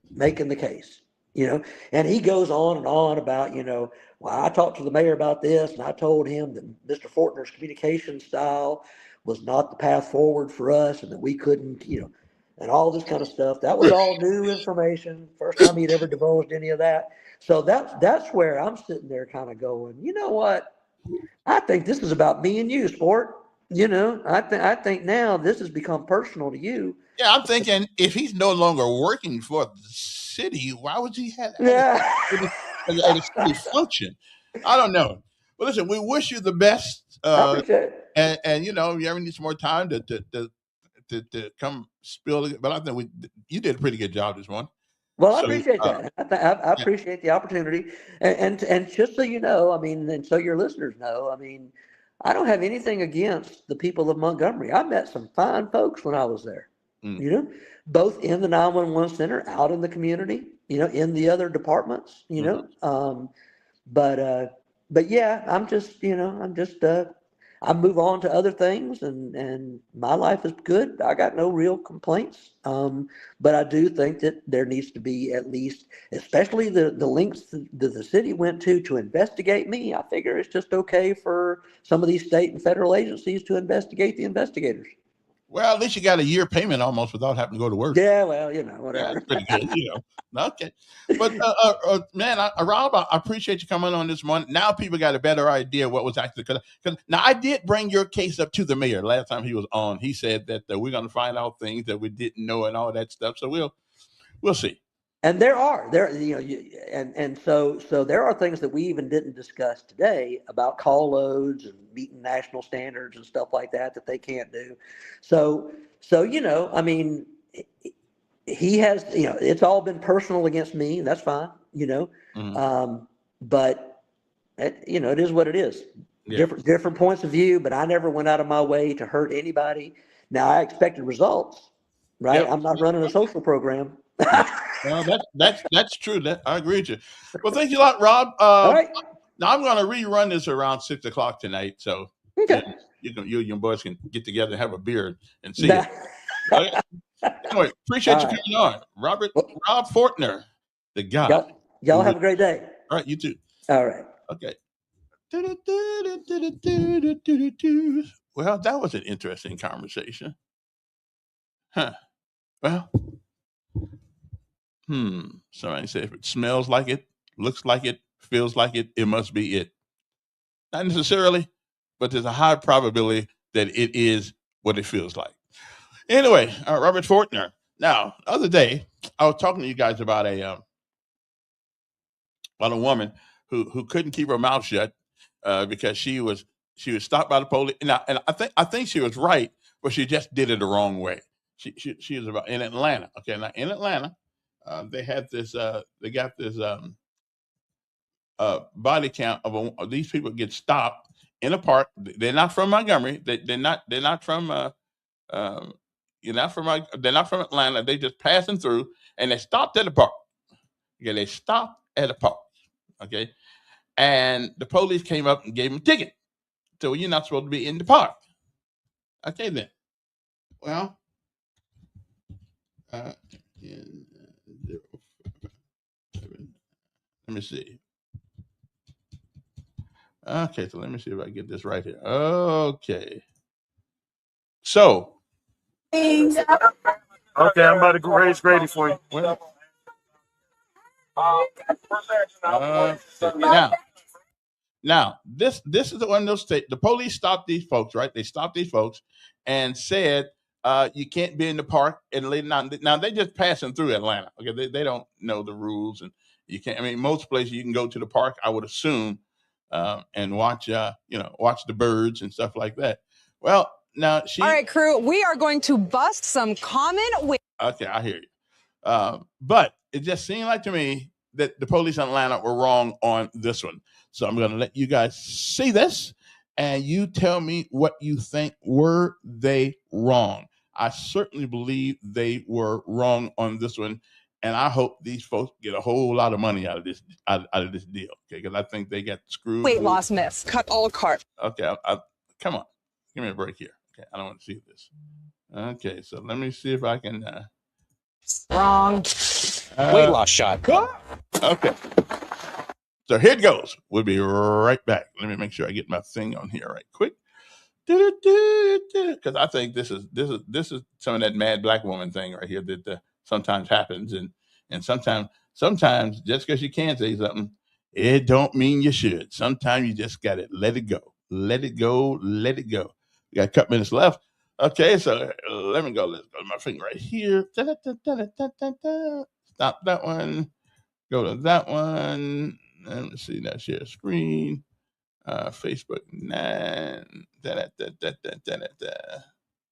making the case, and he goes on about, well, I talked to the mayor about this, and I told him that Mr. Fortner's communication style was not the path forward for us, and that we couldn't, and all this kind of stuff. That was all new information. First time he'd ever divulged any of that. So that's where I'm sitting there kind of going, you know what? I think this is about me and you, sport. I think now this has become personal to you. Yeah, I'm thinking if he's no longer working for the city, why would he have at a city function? I don't know. Well, listen, we wish you the best. I appreciate it. And you ever need some more time to come spill it, but I think you did a pretty good job this morning. Well, I appreciate that. I appreciate the opportunity, and just so you know, I mean, and so your listeners know, I mean, I don't have anything against the people of Montgomery. I met some fine folks when I was there. Both in the 911 center, out in the community, in the other departments, but yeah, I'm just I move on to other things, and my life is good. I got no real complaints. But I do think that there needs to be at least, especially the lengths that the city went to investigate me. I figure it's just okay for some of these state and federal agencies to investigate the investigators. Well, at least you got a year payment almost without having to go to work. Yeah, well, Yeah, whatever. that's pretty good, Okay. But man, Rob, I appreciate you coming on this morning. Now people got a better idea what was actually because now I did bring your case up to the mayor last time he was on. He said that we're going to find out things that we didn't know and all that stuff. So we'll see. And so there are things that we even didn't discuss today about call loads and meeting national standards and stuff like that they can't do. So I mean, he has, it's all been personal against me. That's fine, but it is what it is. Yeah. Different points of view, but I never went out of my way to hurt anybody. Now I expected results, right? Yeah. I'm not running a social program. Well, that's true. I agree with you. Well, thank you a lot, Rob. All right. Now I'm going to rerun this around 6:00 tonight, so Okay. you and your boys can get together and have a beer and see it. Okay? Anyway, appreciate you coming on, Rob Fortner, the guy. Y'all have a great day. All right, you too. All right. Okay. Well, that was an interesting conversation. Huh. Well. Somebody said if it smells like it, looks like it, feels like it, it must be it. Not necessarily, but there's a high probability that it is what it feels like. Anyway, Robert Fortner. Now, the other day, I was talking to you guys about a woman who couldn't keep her mouth shut because she was stopped by the police. And I think she was right, but she just did it the wrong way. She was about in Atlanta. Okay, now in Atlanta. They had this. They got this body count of these people get stopped in a park. They're not from Montgomery. They're not from. They're not from Atlanta. They just passing through, and they stopped at a park. Okay, they stopped at a park. Okay, and the police came up and gave them a ticket. So you're not supposed to be in the park. Okay, then. Well. Let me see. Okay, so let me see if I get this right here. Okay. So. Okay, I'm about to go raise Grady for you. Now, this is the one of those states. The police stopped these folks, right? They stopped these folks and said, you can't be in the park. And now they're just passing through Atlanta. Okay, they don't know the rules, and you can't. I mean, most places you can go to the park, I would assume, and watch the birds and stuff like that. Well, now all right, crew, we are going to bust some common. Okay, I hear you. But it just seemed like to me that the police in Atlanta were wrong on this one. So I'm going to let you guys see this, and you tell me what you think. Were they wrong? I certainly believe they were wrong on this one, and I hope these folks get a whole lot of money out of this deal. Okay, because I think they got screwed. Weight loss myths. Cut all carbs. Okay, come on, give me a break here. Okay, I don't want to see this. Okay, so let me see if I can. Wrong. Weight loss shot. Okay. So here it goes. We'll be right back. Let me make sure I get my thing on here right quick. Because I think this is some of that mad black woman thing right here that sometimes happens, and sometimes just because you can say something, it don't mean you should. Sometimes you just got to let it go. Let it go. Let it go. We got a couple minutes left. Okay, so let me go. Let's go to my finger right here. Stop that one. Go to that one. Let me see that share screen. Facebook 9.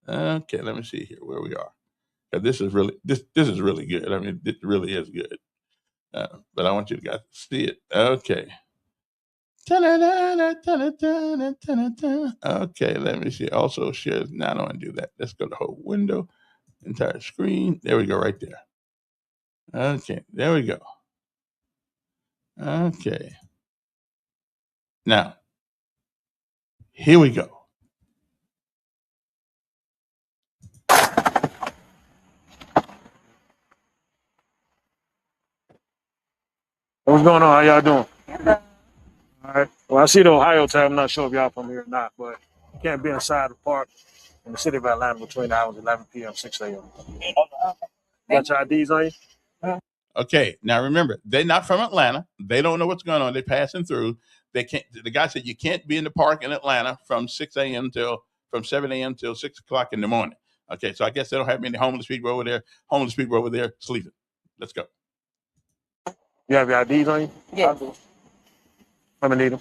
Okay, let me see here where we are. This is really good. I mean, it really is good. But I want you guys to see it. Okay. Okay, let me see. Also share. No, I don't want to do that. Let's go to the whole window, entire screen. There we go, right there. Okay, there we go. Okay. Now, here we go. What's going on? How y'all doing? All right. Well, I see the Ohio tab. I'm not sure if y'all from here or not, but you can't be inside the park in the city of Atlanta between the hours 11 p.m. 6 a.m. Got your IDs on you? Okay, now remember, they're not from Atlanta. They don't know what's going on. They're passing through. They can't. The guy said you can't be in the park in Atlanta from 6 a.m. from 7 a.m. till 6 o'clock in the morning. Okay, so I guess they don't have many homeless people over there. Homeless people over there sleeping. Let's go. You have your IDs on you? Yeah. I'm gonna need them.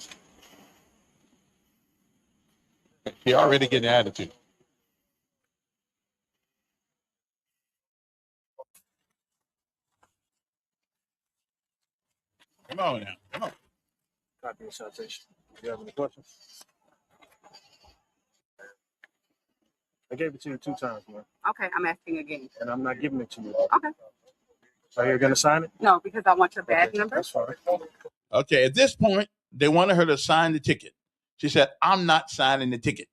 He already getting attitude. Come on now. Come on. Copy of citation. Do you have any questions? I gave it to you 2 times, man. Okay, I'm asking again. And I'm not giving it to you. Okay. Are you gonna sign it? No, because I want your badge number. That's fine. Okay, at this point, they wanted her to sign the ticket. She said, I'm not signing the ticket.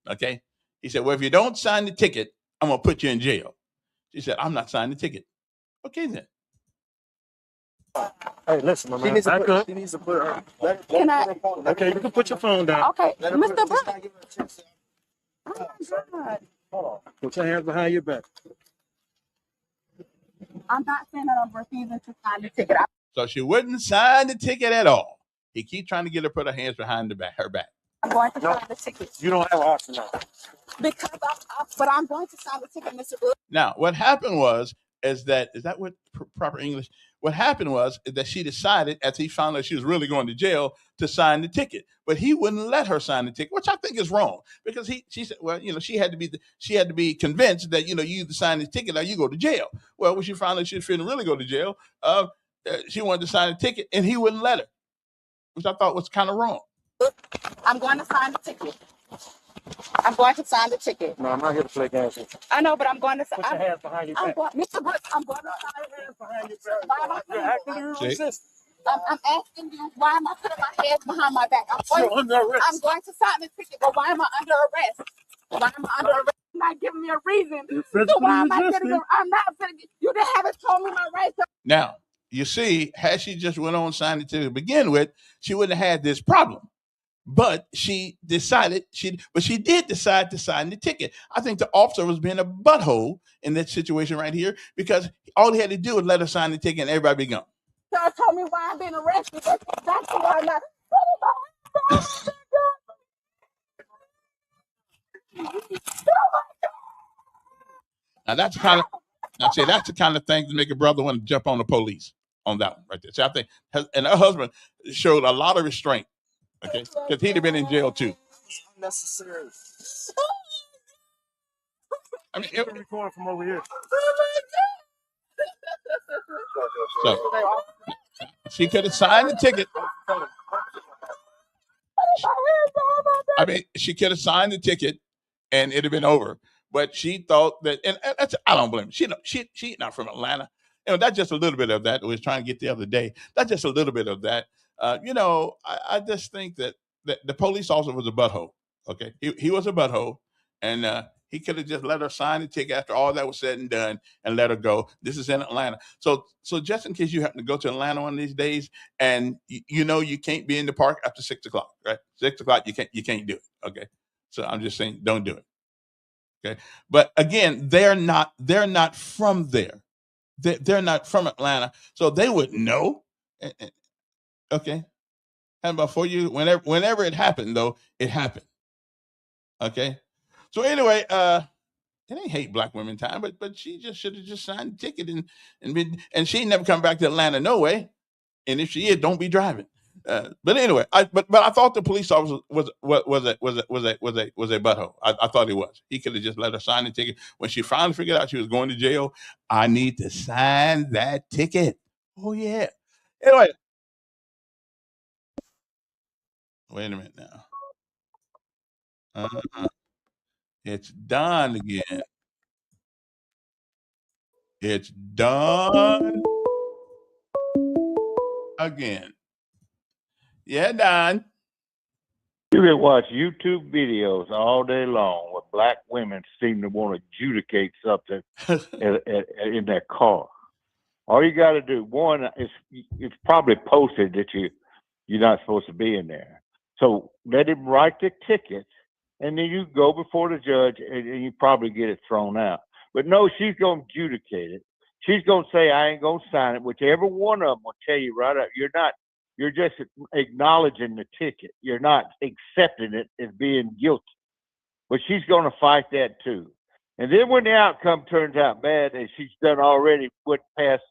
Okay. He said, well, if you don't sign the ticket, I'm going to put you in jail. She said, I'm not signing the ticket. Okay, then. Hey, listen, my man. Back up. She needs to put her. Can I? Okay, you can put your phone down. Okay, Mr. Brooks. Oh my God. Put your hands behind your back. I'm not saying that I'm refusing to sign the ticket. So she wouldn't sign the ticket at all. He keep trying to get her to put her hands behind her back. I'm going to sign the ticket. You don't have an option now. Because but I'm going to sign the ticket, Mr. Brooks. Now, what happened is that what proper English? What happened was that she decided, as he found out she was really going to jail, to sign the ticket. But he wouldn't let her sign the ticket, which I think is wrong, because she said, well, she had to be convinced that you either sign the ticket or you go to jail. Well, when she found out she was finna really go to jail, she wanted to sign the ticket, and he wouldn't let her, which I thought was kind of wrong. I'm going to sign the ticket. I'm going to sign the ticket. No, I'm not here to play games with you. I know, but I'm going to sign. Put your hands behind your back. Mr. Brooks, I'm going to sign your hands behind your back. You're actively resisting. I'm asking you, why am I putting my hands behind my back? You're under arrest. I'm going to sign the ticket, but why am I under arrest? Why am I under arrest? You're not giving me a reason. So why am I getting I'm not you didn't have it told me my rights. Now, you see, had she just went on and signed it to begin with, she wouldn't have had this problem. But she decided she did decide to sign the ticket. I think the officer was being a butthole in that situation right here, because all he had to do was let her sign the ticket and everybody be gone. So told me why I'm being arrested. That's exactly why I'm not. Now that's the kind of thing to make a brother want to jump on the police on that one right there. So I think, and her husband showed a lot of restraint. Okay, because he'd have been in jail too. Unnecessary. I mean, it recording from over here. So she could have signed the ticket. I mean, she could have signed the ticket, and it'd have been over. But she thought that, and that's, I don't blame her. She's not from Atlanta. That's just a little bit of that. We was trying to get the other day. That's just a little bit of that. I just think that the police officer was a butthole. Okay, he was a butthole, and he could have just let her sign the ticket after all that was said and done, and let her go. This is in Atlanta, so just in case you happen to go to Atlanta one of these days, and you can't be in the park after 6 o'clock, right? 6 o'clock you can't do it. Okay, so I'm just saying, don't do it. Okay, but again, they're not from there. They're not from Atlanta, so they wouldn't know. Okay. And before whenever it happened, though, it happened. Okay. So anyway, it ain't hate black women time, but she just should have just signed the ticket and she ain't never come back to Atlanta no way. And if she is, don't be driving. But anyway, I thought the police officer was a butthole. I thought he was. He could have just let her sign the ticket. When she finally figured out she was going to jail, I need to sign that ticket. Oh yeah. Anyway. Wait a minute now. It's done again. It's done again. Yeah, Don. You can watch YouTube videos all day long where black women seem to want to adjudicate something in their car. All you got to do, one, it's probably posted that you're not supposed to be in there. So let him write the ticket, and then you go before the judge, and you probably get it thrown out. But no, she's going to adjudicate it. She's going to say, I ain't going to sign it, whichever one of them will tell you right up. You're just acknowledging the ticket. You're not accepting it as being guilty. But she's going to fight that too. And then when the outcome turns out bad and she's done already went past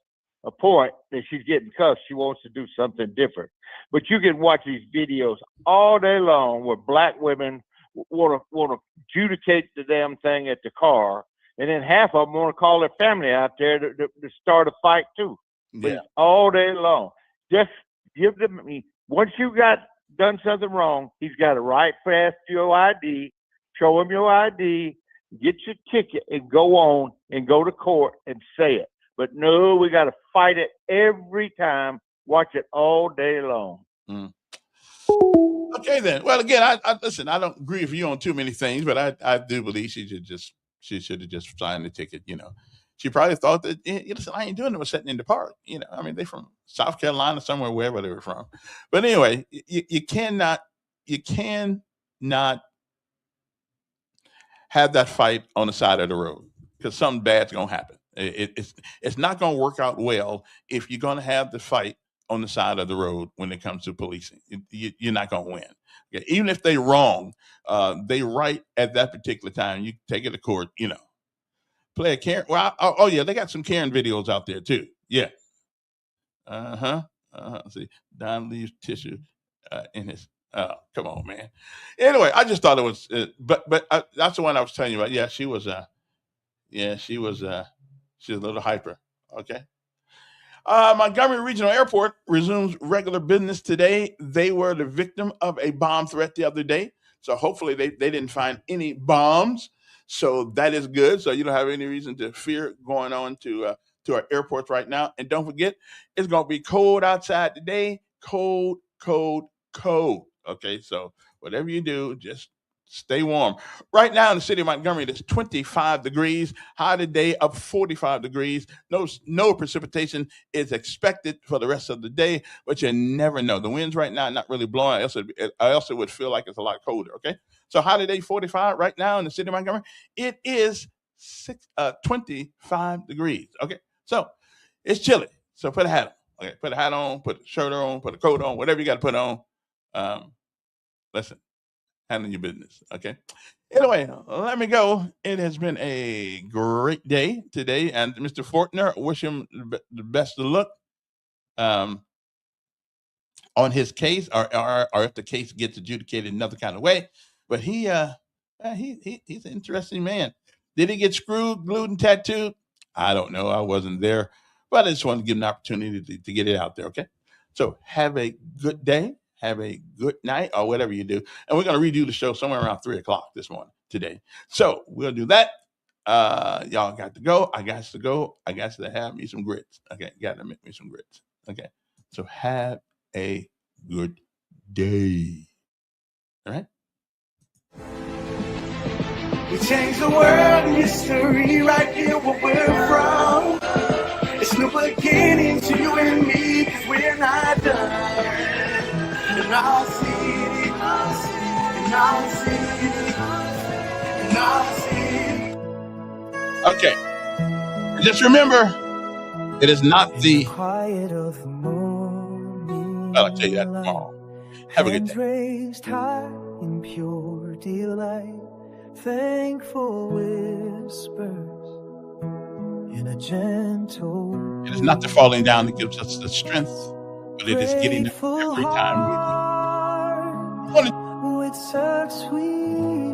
a point that she's getting cuffed, she wants to do something different. But you can watch these videos all day long where black women want to adjudicate the damn thing at the car, and then half of them want to call their family out there to start a fight too. But it's all day long. Just give them. Once you got done something wrong, he's got to write fast your ID, show him your ID, get your ticket, and go on and go to court and say it. But no, we got to fight it every time. Watch it all day long. Okay, then. Well, again, I listen. I don't agree with you on too many things, but I do believe she should have just signed the ticket. She probably thought that, listen, I ain't doing it with sitting in the park. I mean, they from South Carolina, somewhere, wherever they were from. But anyway, you cannot have that fight on the side of the road because something bad's gonna happen. It's not gonna work out well if you're gonna have the fight on the side of the road when it comes to policing. You're not gonna win. Okay? Even if they're wrong, they right at that particular time. You take it to court. Play a Karen. Well, oh yeah, they got some Karen videos out there too. Yeah. See, Don leaves tissue in his. Come on, man. Anyway, I just thought it was, but that's the one I was telling you about. Yeah, she was she's a little hyper. Okay. Montgomery Regional Airport resumes regular business today. They were the victim of a bomb threat the other day, so hopefully they didn't find any bombs. So that is good. So you don't have any reason to fear going on to our airports right now. And don't forget, it's going to be cold outside today. Cold. Okay, so whatever you do, just stay warm. Right now in the city of Montgomery, it's 25 degrees. High today up 45 degrees. No precipitation is expected for the rest of the day, but you never know. The winds right now are not really blowing. I also would feel like it's a lot colder. Okay, so high today 45 right now in the city of Montgomery. It is 25 degrees. Okay, so it's chilly. So put a hat on. Okay, put a hat on, put a shirt on, put a coat on, whatever you got to put on. Listen, handle your business. Okay. Anyway, let me go. It has been a great day today, and Mr. Fortner, wish him the best of luck on his case, or if the case gets adjudicated another kind of way. But he's an interesting man. Did he get screwed, glued, and tattooed? I don't know. I wasn't there, but I just wanted to give him an opportunity to get it out there. Okay. So have a good day. Have a good night or whatever you do. And we're going to redo the show somewhere around 3:00 this morning today. So we'll do that. Y'all got to go. I got to go. I got to have me some grits. Okay. Got to make me some grits. Okay. So have a good day. All right. We change the world in history right here where we're from. It's new beginning to you and me, 'cause we're not done. And I'll see, Okay. And just remember, it is not the. Well, I'll tell you that tomorrow. Have a good day. raised high in pure delight, thankful whispers in a gentle. It is not the falling down that gives us the strength, but it is getting up every time we do. With such sweet